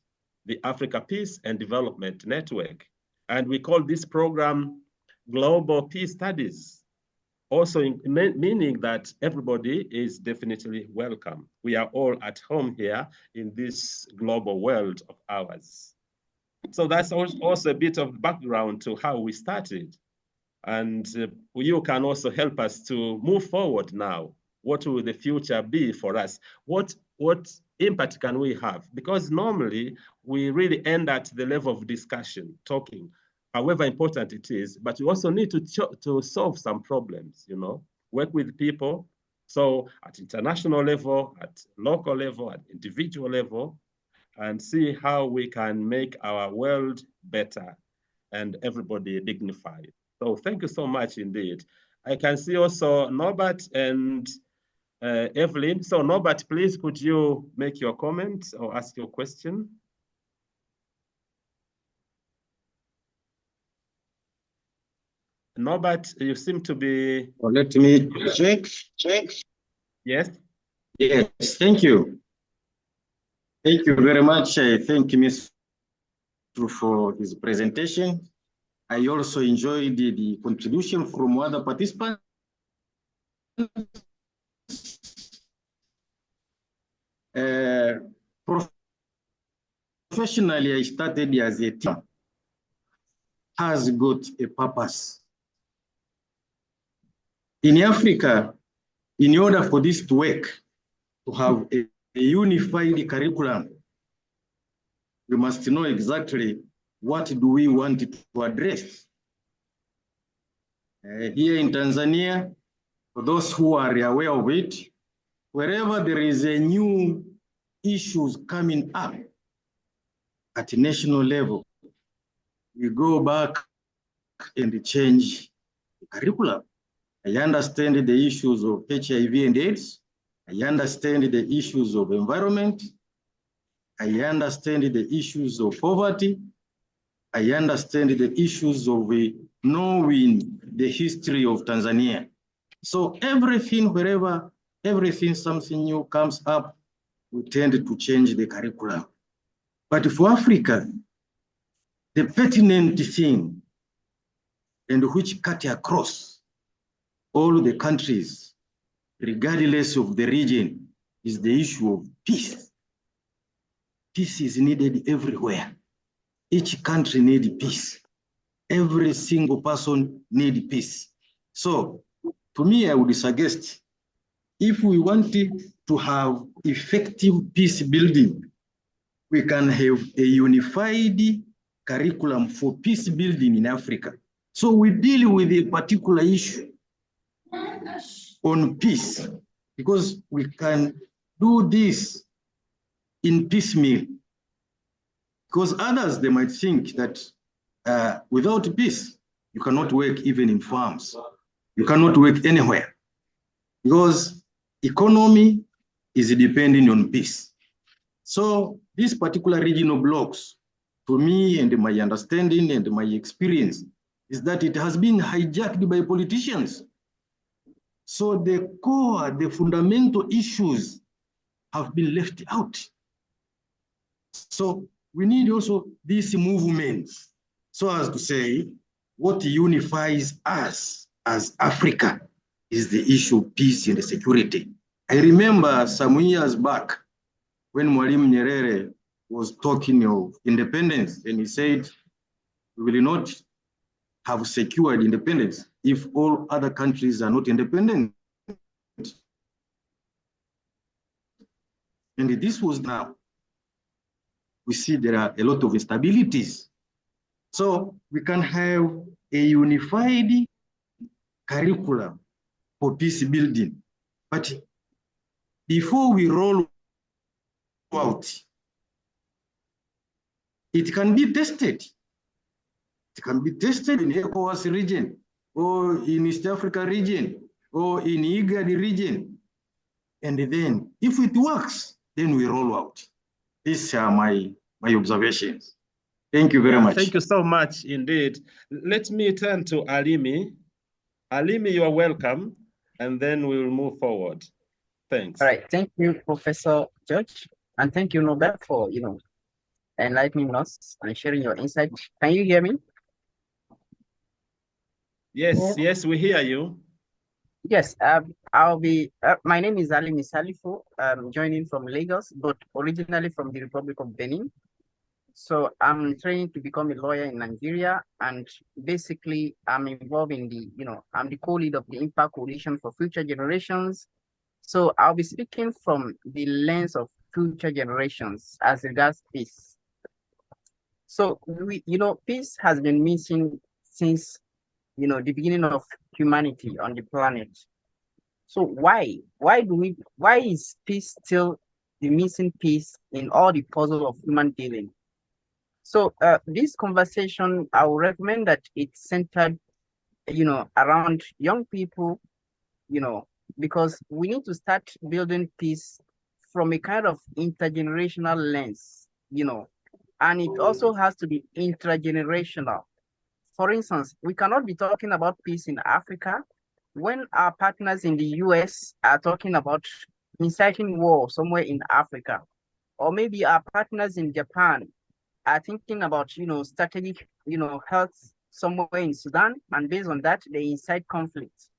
The Africa Peace and Development Network. And we call this program Global Peace Studies, also meaning that everybody is definitely welcome. We are all at home here in this global world of ours. So that's also a bit of background to how we started. And you can also help us to move forward now. What will the future be for us? What impact can we have? Because normally we really end at the level of discussion, talking, however important it is, but we also need to solve some problems, you know, work with people. So at international level, at local level, at individual level, and see how we can make our world better and everybody dignified. So thank you so much indeed. I can see also Norbert and Evelyn. So Norbert, please, could you make your comment or ask your question? Norbert, you seem to be... Oh, let me check. Yes? Yes, thank you. Thank you very much. I thank Mr. for his presentation. I also enjoyed the contribution from other participants. Professionally, I started as a team, has got a purpose. In Africa, in order for this to work, to have a unified curriculum, we must know exactly what do we want to address. Here in Tanzania, for those who are aware of it, wherever there is a new issues coming up at a national level, we go back and change the curriculum. I understand the issues of HIV and AIDS. I understand the issues of environment. I understand the issues of poverty. I understand the issues of knowing the history of Tanzania. So everything, wherever something new comes up, we tend to change the curriculum. But for Africa, the pertinent thing, and which cut across all the countries, regardless of the region, is the issue of peace. Peace is needed everywhere. Each country needs peace. Every single person needs peace. So, to me, I would suggest if we want to have effective peace building, we can have a unified curriculum for peace building in Africa. So we deal with a particular issue on peace, because we can do this in piecemeal. Because others, they might think that without peace, you cannot work even in farms. You cannot work anywhere, because economy is depending on peace. So these particular regional blocks, to me and my understanding and my experience, is that it has been hijacked by politicians. So the core, the fundamental issues have been left out. So we need also these movements, so as to say, what unifies us as Africa is the issue of peace and security. I remember some years back when Mwalimu Nyerere was talking of independence, and he said, we will not have secured independence if all other countries are not independent. And this was now. We see there are a lot of instabilities. So we can have a unified curriculum for peace building. But before we roll out, it can be tested. It can be tested in ECOWAS region, or in East Africa region, or in IGAD region. And then, if it works, then we roll out. These are my observations. Thank you very much. Thank you so much indeed. Let me turn to Alimi. Alimi, you are welcome, and then we will move forward. Thanks. All right. Thank you, Professor George, and thank you, Nobel, for enlightening us and sharing your insight. Can you hear me? Yes, yes, we hear you. Yes, I'll be, my name is Ali Misalifu, joining from Lagos, but originally from the Republic of Benin. So I'm training to become a lawyer in Nigeria, and basically I'm involved in the, I'm the co-lead of the Impact Coalition for Future Generations. So I'll be speaking from the lens of future generations as regards peace. So peace has been missing since the beginning of humanity on the planet. So why is peace still the missing piece in all the puzzle of human dealing? So this conversation, I would recommend that it's centered, around young people, because we need to start building peace from a kind of intergenerational lens, and it also has to be intergenerational. For instance, we cannot be talking about peace in Africa when our partners in the US are talking about inciting war somewhere in Africa, or maybe our partners in Japan are thinking about, strategic, health somewhere in Sudan, and based on that, they incite conflict.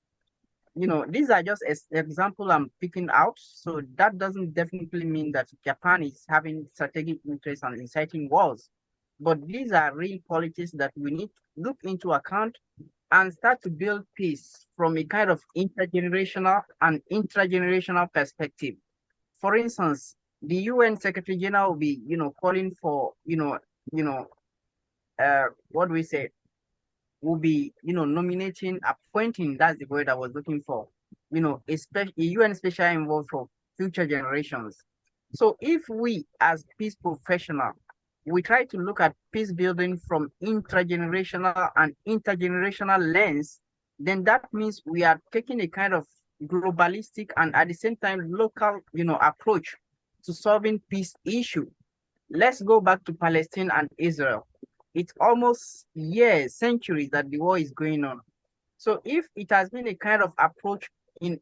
These are just example I'm picking out. So that doesn't definitely mean that Japan is having strategic interest on inciting wars. But these are real politics that we need to look into account and start to build peace from a kind of intergenerational and intragenerational perspective. For instance, the UN Secretary General will be, calling for, what do we say? Will be, nominating, appointing, that's the word I was looking for, a UN special envoy for future generations. So if we as peace professionals, we try to look at peace building from intragenerational and intergenerational lens, then that means we are taking a kind of globalistic and at the same time local, approach to solving peace issue. Let's go back to Palestine and Israel. It's almost years, centuries that the war is going on. So if it has been a kind of approach in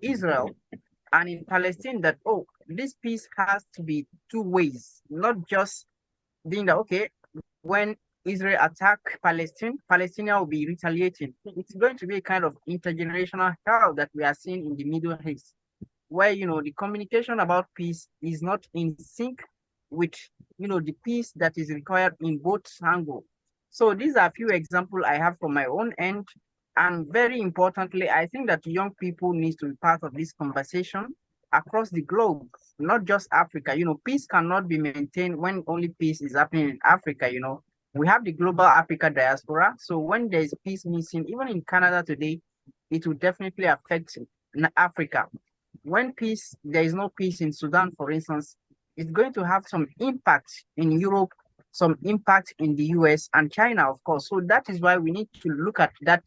Israel and in Palestine that, oh, this peace has to be two ways, not just being that, okay, when Israel attack Palestine, Palestinians will be retaliating. It's going to be a kind of intergenerational hell that we are seeing in the Middle East, where, the communication about peace is not in sync with, the peace that is required in both angles. So these are a few examples I have from my own end. And very importantly, I think that young people need to be part of this conversation across the globe, not just Africa. Peace cannot be maintained when only peace is happening in Africa. We have the global Africa diaspora. So when there is peace missing, even in Canada today, it will definitely affect Africa. When there is no peace in Sudan, for instance, it's going to have some impact in Europe, some impact in the US and China, of course. So that is why we need to look at that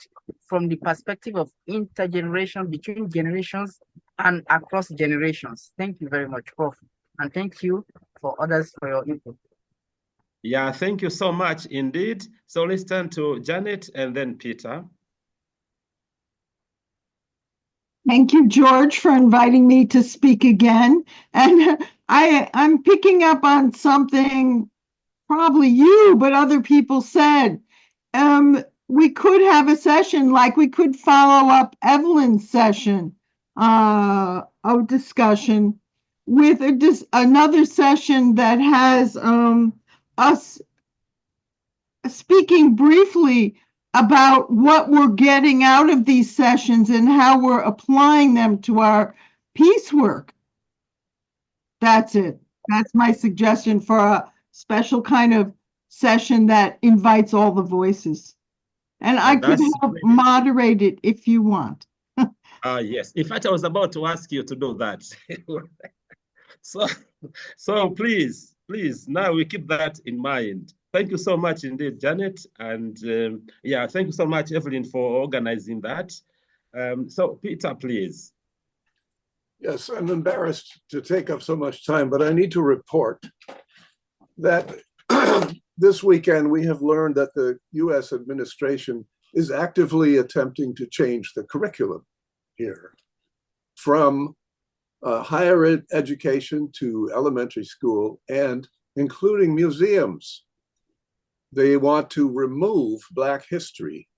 from the perspective of intergeneration, between generations and across generations. Thank you very much, Prof. And thank you for others for your input. Yeah, thank you so much indeed. So let's turn to Janet and then Peter. Thank you, George, for inviting me to speak again. And I'm picking up on something probably you, but other people said. We could have a session, like we could follow up Evelyn's session of discussion with another session that has us speaking briefly about what we're getting out of these sessions and how we're applying them to our peace work. That's it. That's my suggestion for a special kind of session that invites all the voices. And I could help moderate it if you want. Yes. In fact, I was about to ask you to do that. So please, now we keep that in mind. Thank you so much indeed, Janet. And yeah, thank you so much, Evelyn, for organizing that. So Peter, please. Yes, I'm embarrassed to take up so much time, but I need to report that this weekend we have learned that the US administration is actively attempting to change the curriculum here from higher education to elementary school, and including museums. They want to remove Black history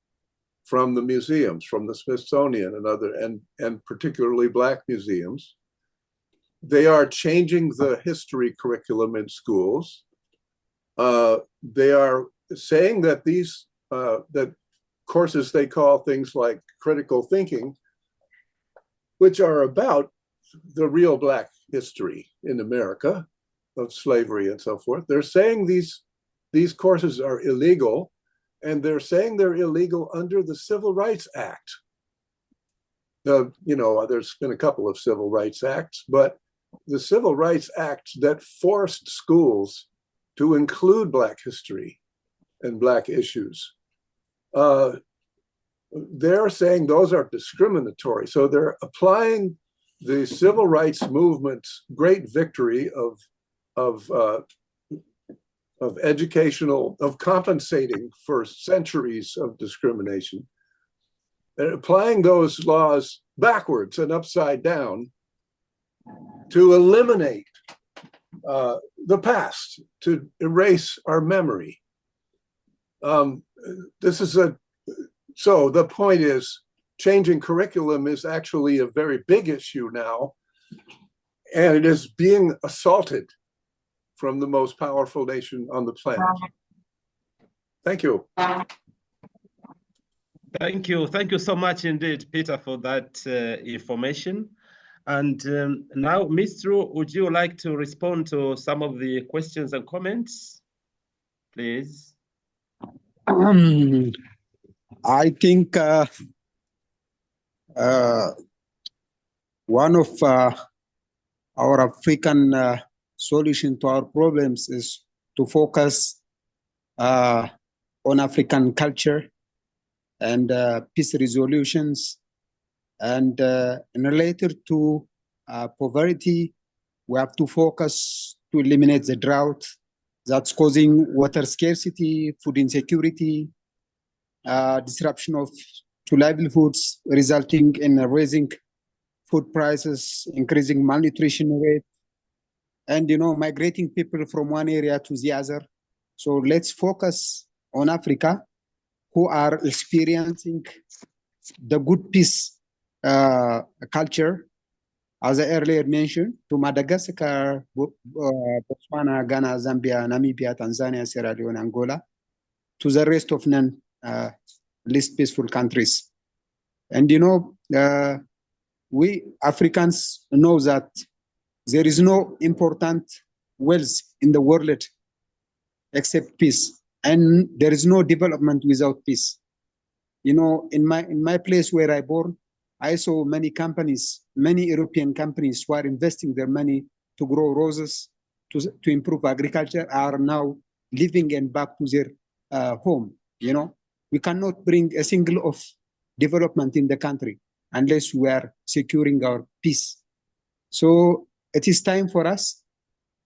from the museums, from the Smithsonian and other, and particularly Black museums. They are changing the history curriculum in schools. They are saying that these that courses they call things like critical thinking, which are about the real Black history in America of slavery and so forth. They're saying these courses are illegal, and they're saying they're illegal under the Civil Rights Act. There's been a couple of Civil Rights Acts, but the Civil Rights Act that forced schools to include Black history and Black issues, they're saying those are discriminatory. So they're applying the civil rights movement's great victory of compensating for centuries of discrimination, and applying those laws backwards and upside down to eliminate the past, to erase our memory. So the point is, changing curriculum is actually a very big issue now, and it is being assaulted from the most powerful nation on the planet. Thank you. Thank you. Thank you so much indeed, Peter, for that information. And now, Mistru, would you like to respond to some of the questions and comments, please? I think one of our African solution to our problems is to focus on African culture and peace resolutions. And related to poverty, we have to focus to eliminate the drought that's causing water scarcity, food insecurity, disruption to livelihoods, resulting in raising food prices, increasing malnutrition rate, and migrating people from one area to the other. So let's focus on Africa, who are experiencing the good peace culture, as I earlier mentioned, to Madagascar, Botswana, Ghana, Zambia, Namibia, Tanzania, Sierra Leone, Angola, to the rest of least peaceful countries. And we Africans know that there is no important wealth in the world except peace, and there is no development without peace. In my place where I born, I saw many companies, many European companies who are investing their money to grow roses, to improve agriculture, are now living and back to their home. We cannot bring a single of development in the country unless we are securing our peace. So it is time for us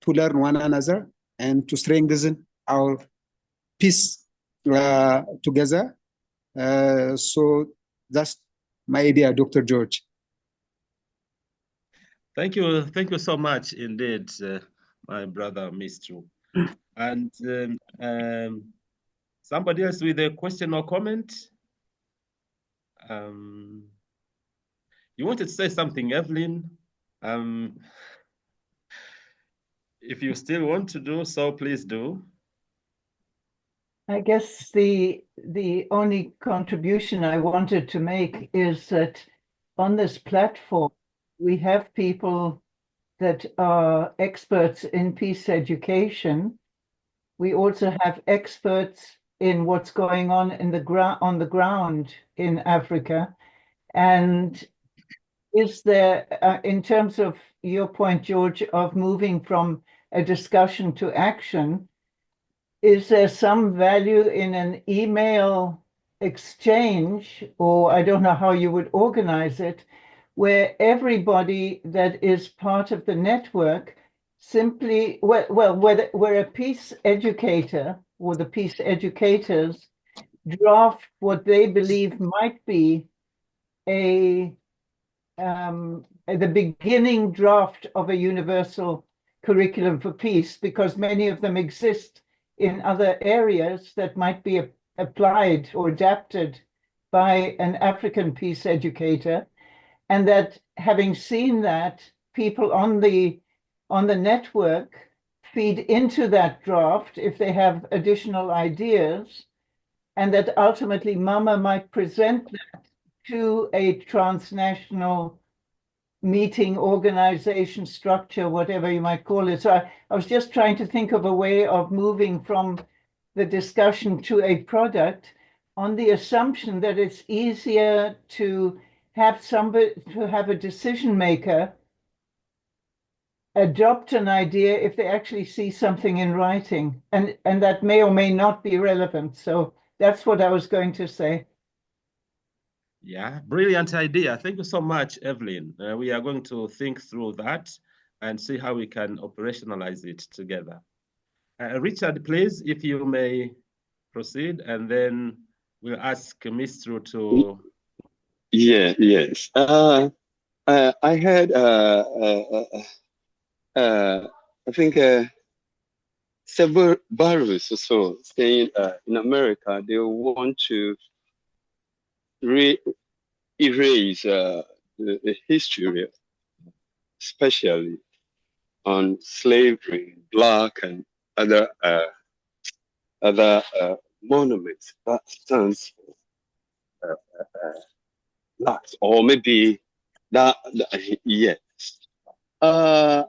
to learn one another and to strengthen our peace together. So that's my idea, Dr. George. Thank you so much indeed, my brother Mistru. And somebody else with a question or comment? You wanted to say something, Evelyn? If you still want to do so, please do. I guess the only contribution I wanted to make is that on this platform, we have people that are experts in peace education. We also have experts in what's going on on the ground in Africa. And is there, in terms of your point, George, of moving from a discussion to action, is there some value in an email exchange, or I don't know how you would organize it, where everybody that is part of the network simply, where a peace educator or the peace educators draft what they believe might be the beginning draft of a universal curriculum for peace, because many of them exist in other areas that might be applied or adapted by an African peace educator, and that having seen that, people on the network feed into that draft if they have additional ideas, and that ultimately Mama might present that to a transnational meeting, organization, structure, whatever you might call it. So I was just trying to think of a way of moving from the discussion to a product on the assumption that it's easier to have a decision maker adopt an idea if they actually see something in writing, and that may or may not be relevant. So that's what I was going to say. Yeah, brilliant idea. Thank you so much, Evelyn. We are going to think through that and see how we can operationalize it together. Richard, please, if you may proceed, and then we'll ask Mistru to. Yeah, yes. I had, I think, several barriers or so saying in America, they want to erase the history, especially on slavery, Black and other monuments that stands for Blacks, or maybe that yes. I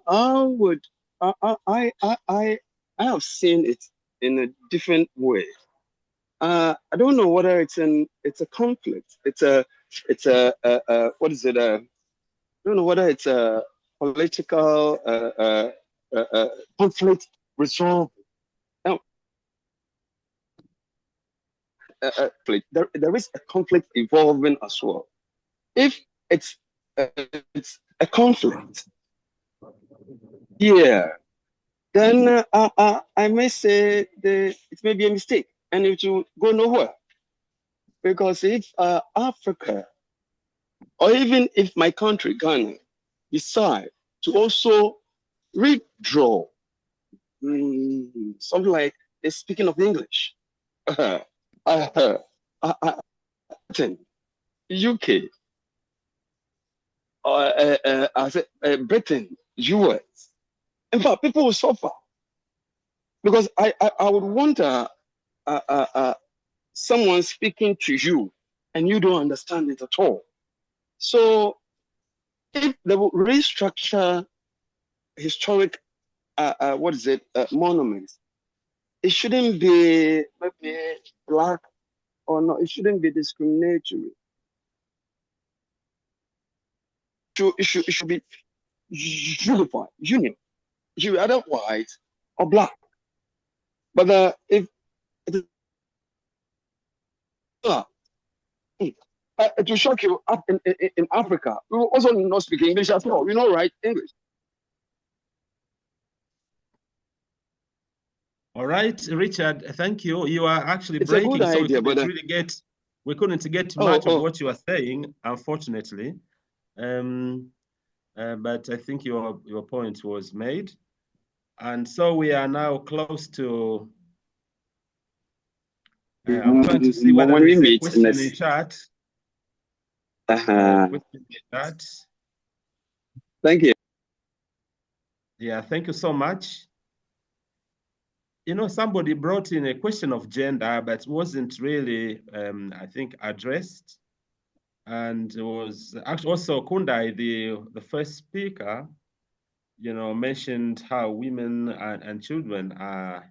have seen it in a different way. I don't know whether it's a conflict. It's a what is it? I don't know whether it's a political conflict resolved. There is a conflict evolving as well. If it's a conflict, yeah, then I may say it may be a mistake, and it will go nowhere. Because if Africa, or even if my country, Ghana, decide to also redraw something like speaking of English, UK, Britain, US. In fact, people will suffer because I would wonder someone speaking to you and you don't understand it at all. So if they will restructure historic, monuments, it shouldn't be maybe black or no, it shouldn't be discriminatory. It should be unified, union. It should be either white or black. But if it is it will shock you, in Africa, we also not speak English at all. We know, right? English. All right, Richard, thank you. You are actually It's breaking, a good so idea, we couldn't get much of what you are saying, unfortunately. But I think your point was made. And so we are now close to, I'm trying to see whether when we there's a meet question in chat. Thank you. Yeah, thank you so much. You know, somebody brought in a question of gender, but wasn't really, I think, addressed. And it was actually also Kundai, the first speaker, you know, mentioned how women and children are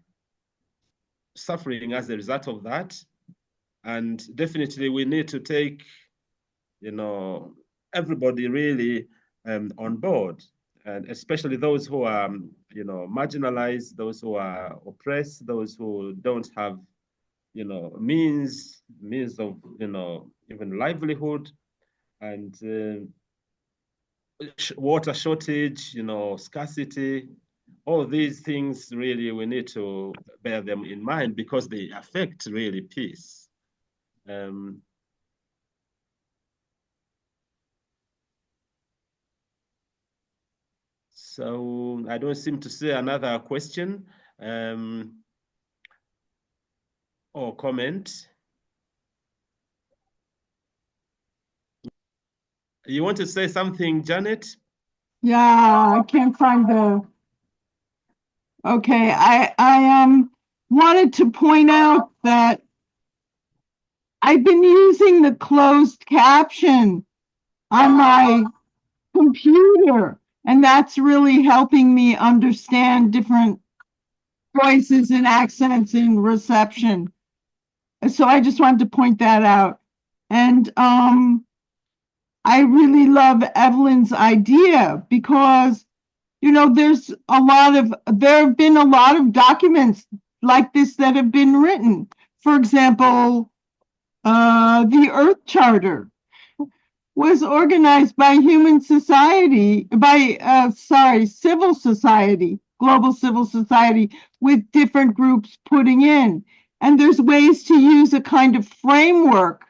suffering as a result of that. And definitely we need to take, you know, everybody really on board, and especially those who are, you know, marginalized, those who are oppressed, those who don't have, you know, means of, you know, even livelihood, and water shortage, you know, scarcity. All these things really we need to bear them in mind because they affect really peace. So I don't seem to see another question or comment. You want to say something, Janet? Yeah, I can't find the. Okay, I wanted to point out that I've been using the closed caption on my computer, and that's really helping me understand different voices and accents in reception. So I just wanted to point that out. And I really love Evelyn's idea because, you know, there have been a lot of documents like this that have been written. For example, the Earth Charter was organized by civil society, global civil society, with different groups putting in. And there's ways to use a kind of framework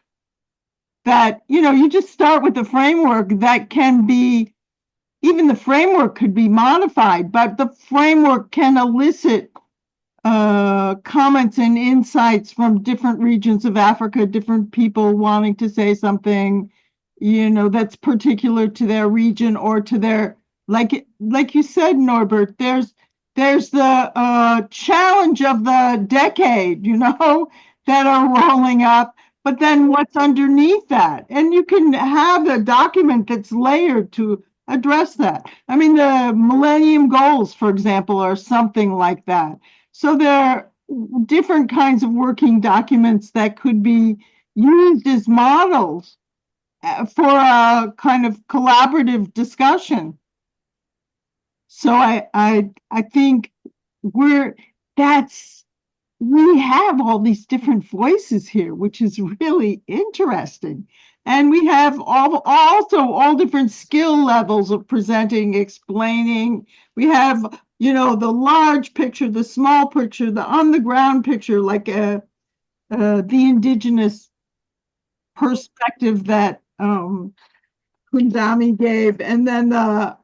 that, you know, you just start with the framework that can be, even the framework could be modified, but the framework can elicit comments and insights from different regions of Africa, different people wanting to say something, you know, that's particular to their region or to their, like you said, Norbert, there's the challenge of the decade, you know, that are rolling up, but then what's underneath that? And you can have a document that's layered to address that. I mean, the Millennium Goals, for example, are something like that. So there are different kinds of working documents that could be used as models for a kind of collaborative discussion. So I think we have all these different voices here, which is really interesting. And we have also all different skill levels of presenting, explaining. We have, you know, the large picture, the small picture, the on the ground picture, like the indigenous perspective that Kundai gave, and then the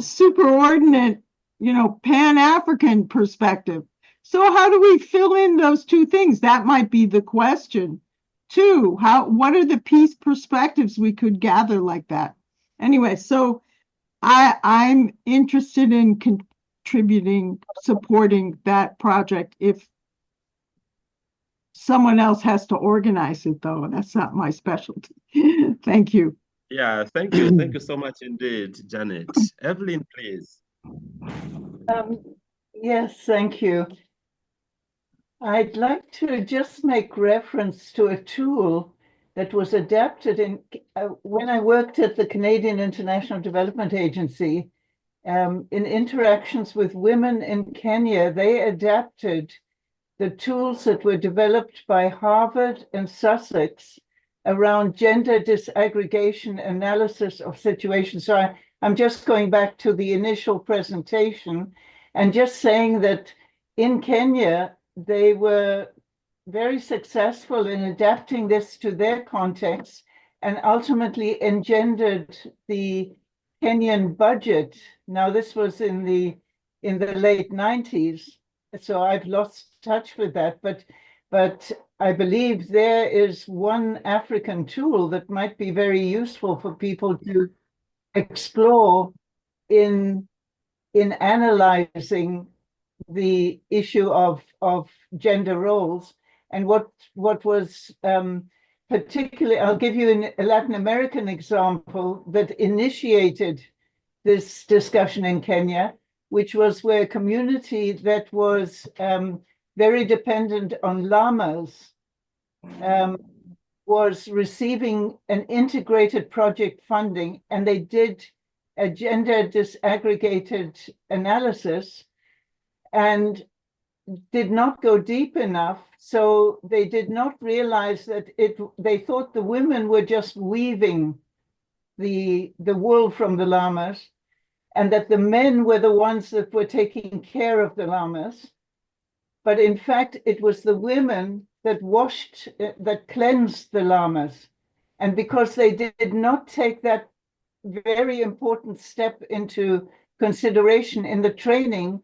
superordinate, you know, Pan-African perspective. So how do we fill in those two things? That might be the question too. What are the peace perspectives we could gather like that? Anyway, so I'm interested in contributing, supporting that project if Someone else has to organize it, though. That's not my specialty. Thank you. Yeah, thank you. Thank you so much indeed, Janet. Evelyn, please. Yes, thank you. I'd like to just make reference to a tool that was adapted when I worked at the Canadian International Development Agency. In interactions with women in Kenya, they adapted the tools that were developed by Harvard and Sussex around gender disaggregation analysis of situations. So I'm just going back to the initial presentation and just saying that in Kenya, they were very successful in adapting this to their context and ultimately engendered the Kenyan budget. Now, this was in the late 90s, so I've lost touch with that, but I believe there is one African tool that might be very useful for people to explore in analyzing the issue of gender roles. And what was particularly, I'll give you a Latin American example that initiated this discussion in Kenya, which was where a community that was very dependent on llamas was receiving an integrated project funding, and they did a gender disaggregated analysis and did not go deep enough. So they did not realize that they thought the women were just weaving the wool from the llamas, and that the men were the ones that were taking care of the llamas. But in fact, it was the women that that cleansed the llamas. And because they did not take that very important step into consideration in the training,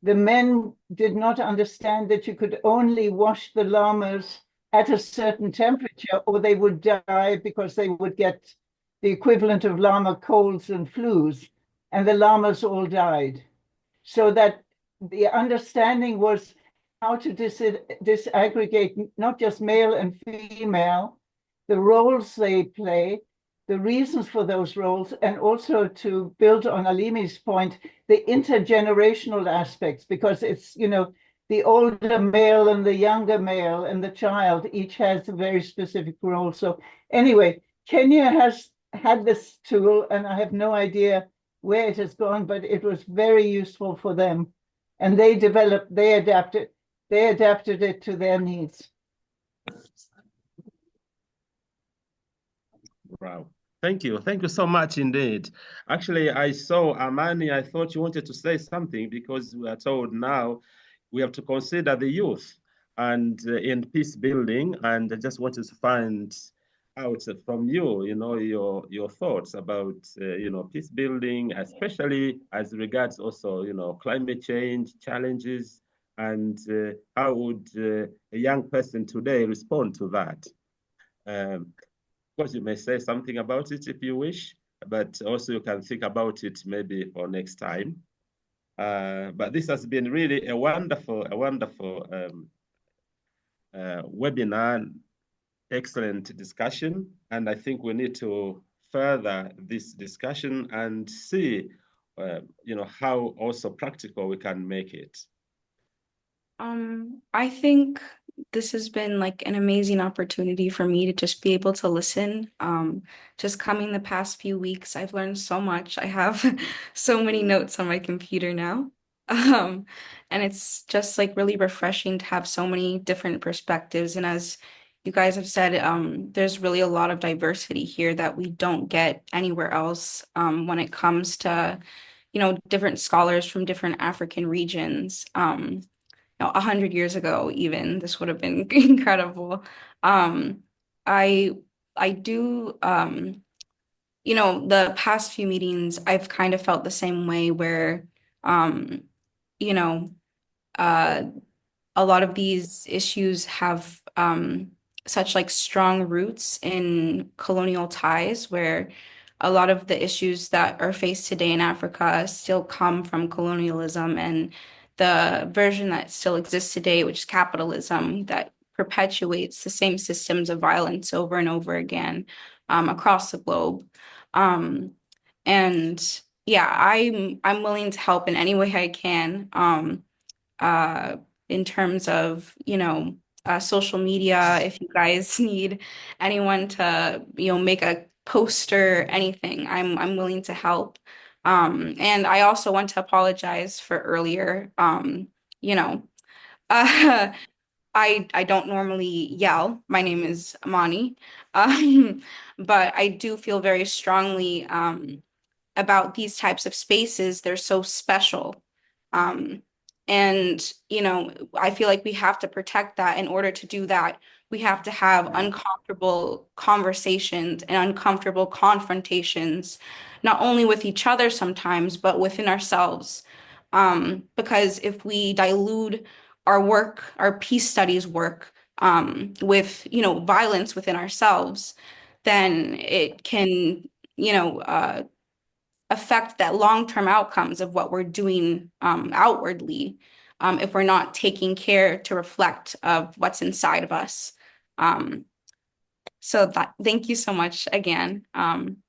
the men did not understand that you could only wash the llamas at a certain temperature or they would die because they would get the equivalent of llama colds and flus, and the llamas all died. So that the understanding was how to disaggregate not just male and female, the roles they play, the reasons for those roles, and also to build on Alimi's point, the intergenerational aspects, because it's, the older male and the younger male and the child each has a very specific role. So anyway, Kenya has had this tool, and I have no idea where it has gone, but it was very useful for them. And they adapted it to their needs. Wow. Thank you. Thank you so much indeed. Actually, I saw Amani. I thought you wanted to say something because we are told now we have to consider the youth and in peace building. And I just wanted to find out from you, your thoughts about, peace building, especially as regards also, climate change challenges, and how would a young person today respond to that? Of course, you may say something about it if you wish, but also you can think about it maybe for next time. But this has been really a wonderful webinar, excellent discussion. And I think we need to further this discussion and see, how also practical we can make it. I think this has been like an amazing opportunity for me to just be able to listen. Just coming the past few weeks, I've learned so much. I have so many notes on my computer now. And it's just like really refreshing to have so many different perspectives. And as you guys have said, there's really a lot of diversity here that we don't get anywhere else when it comes to, different scholars from different African regions. 100 years ago, even this would have been incredible. I do, the past few meetings, I've kind of felt the same way where, a lot of these issues have such like strong roots in colonial ties, where a lot of the issues that are faced today in Africa still come from colonialism, and the version that still exists today, which is capitalism, that perpetuates the same systems of violence over and over again across the globe. And yeah, I'm willing to help in any way I can in terms of, social media. If you guys need anyone to, make a poster, anything, I'm willing to help. And I also want to apologize for earlier. You know, I don't normally yell. My name is Amani. But I do feel very strongly about these types of spaces. They're so special. And, I feel like we have to protect that. In order to do that, we have to have uncomfortable conversations and uncomfortable confrontations, not only with each other sometimes, but within ourselves. Because if we dilute our work, our peace studies work, with, violence within ourselves, then it can, affect that long-term outcomes of what we're doing outwardly, if we're not taking care to reflect of what's inside of us. So thank you so much again.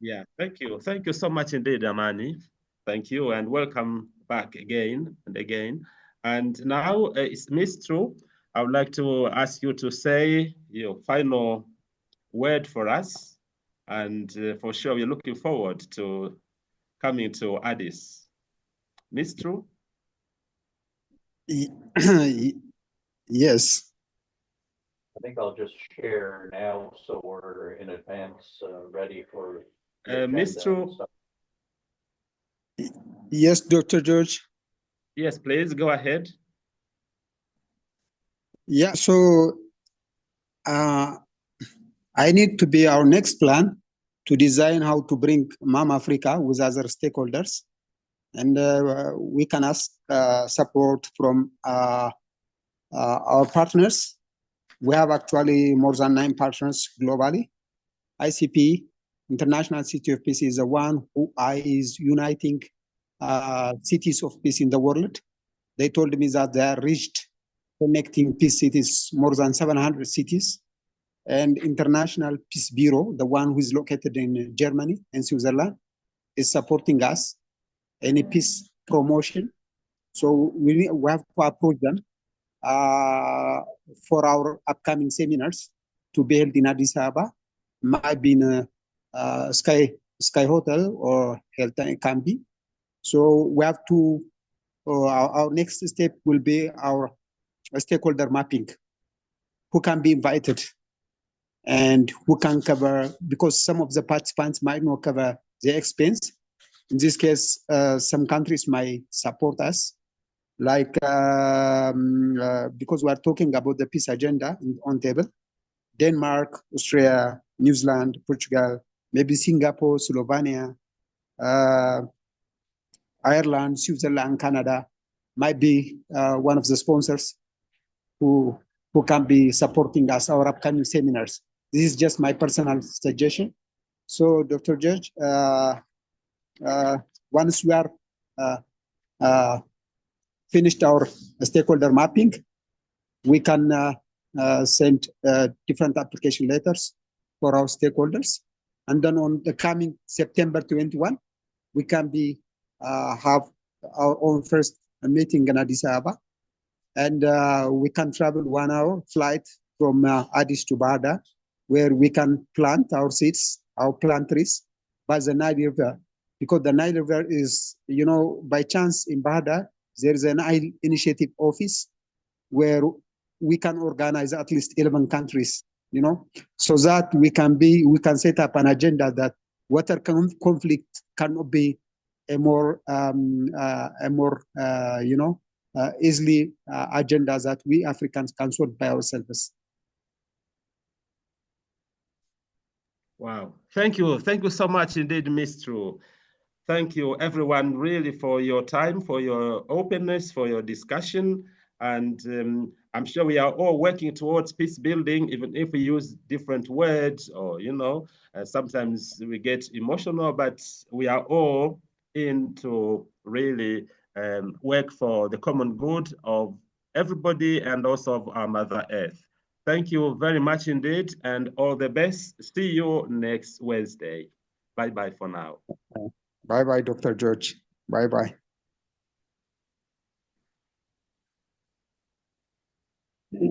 Yeah, thank you. Thank you so much indeed, Amani. Thank you and welcome back again and again. And now it's Mistru. I would like to ask you to say your final word for us. And for sure, we're looking forward to coming to Addis. Mistru? Yes. I think I'll just share now so we're in advance ready for Mistru? Yes, Dr. George. Yes, please go ahead. Yeah, so I need to be our next plan to design how to bring MAM Africa with other stakeholders. And we can ask support from our partners. We have actually more than 9 partners globally. ICP, International City of Peace, is the one who is uniting cities of peace in the world. They told me that they are reached connecting peace cities, more than 700 cities. And International Peace Bureau, the one who is located in Germany and Switzerland, is supporting us in peace promotion. So we have to approach them for our upcoming seminars to be held in Addis Ababa, might be in a Sky Hotel or Hilton Cambi. So we have to, our next step will be our stakeholder mapping. Who can be invited and who can cover, because some of the participants might not cover the expense. In this case, some countries might support us, like because we are talking about the peace agenda on table. Denmark, Australia, New Zealand, Portugal, maybe Singapore, Slovenia, Ireland, Switzerland, Canada might be one of the sponsors who can be supporting us, our upcoming seminars. This is just my personal suggestion. So, Dr. George, once we are finished our stakeholder mapping, we can send different application letters for our stakeholders. And then on the coming September 21, we can be have our own first meeting in Addis Ababa. And we can travel 1 hour flight from Addis to Bada, where we can plant our seeds, our plant trees by the Nile River. Because the Nile River is, by chance in Bada, there is an Nile Initiative office where we can organize at least 11 countries, so that we can set up an agenda that water conflict cannot be a more easily agenda that we Africans can solve by ourselves. Wow. Thank you. Thank you so much indeed, Mistru. Thank you, everyone, really, for your time, for your openness, for your discussion. And I'm sure we are all working towards peace building, even if we use different words or, sometimes we get emotional, but we are all in to really work for the common good of everybody and also of our Mother Earth. Thank you very much indeed, and all the best. See you next Wednesday. Bye-bye for now. Bye-bye, Dr. George. Bye-bye.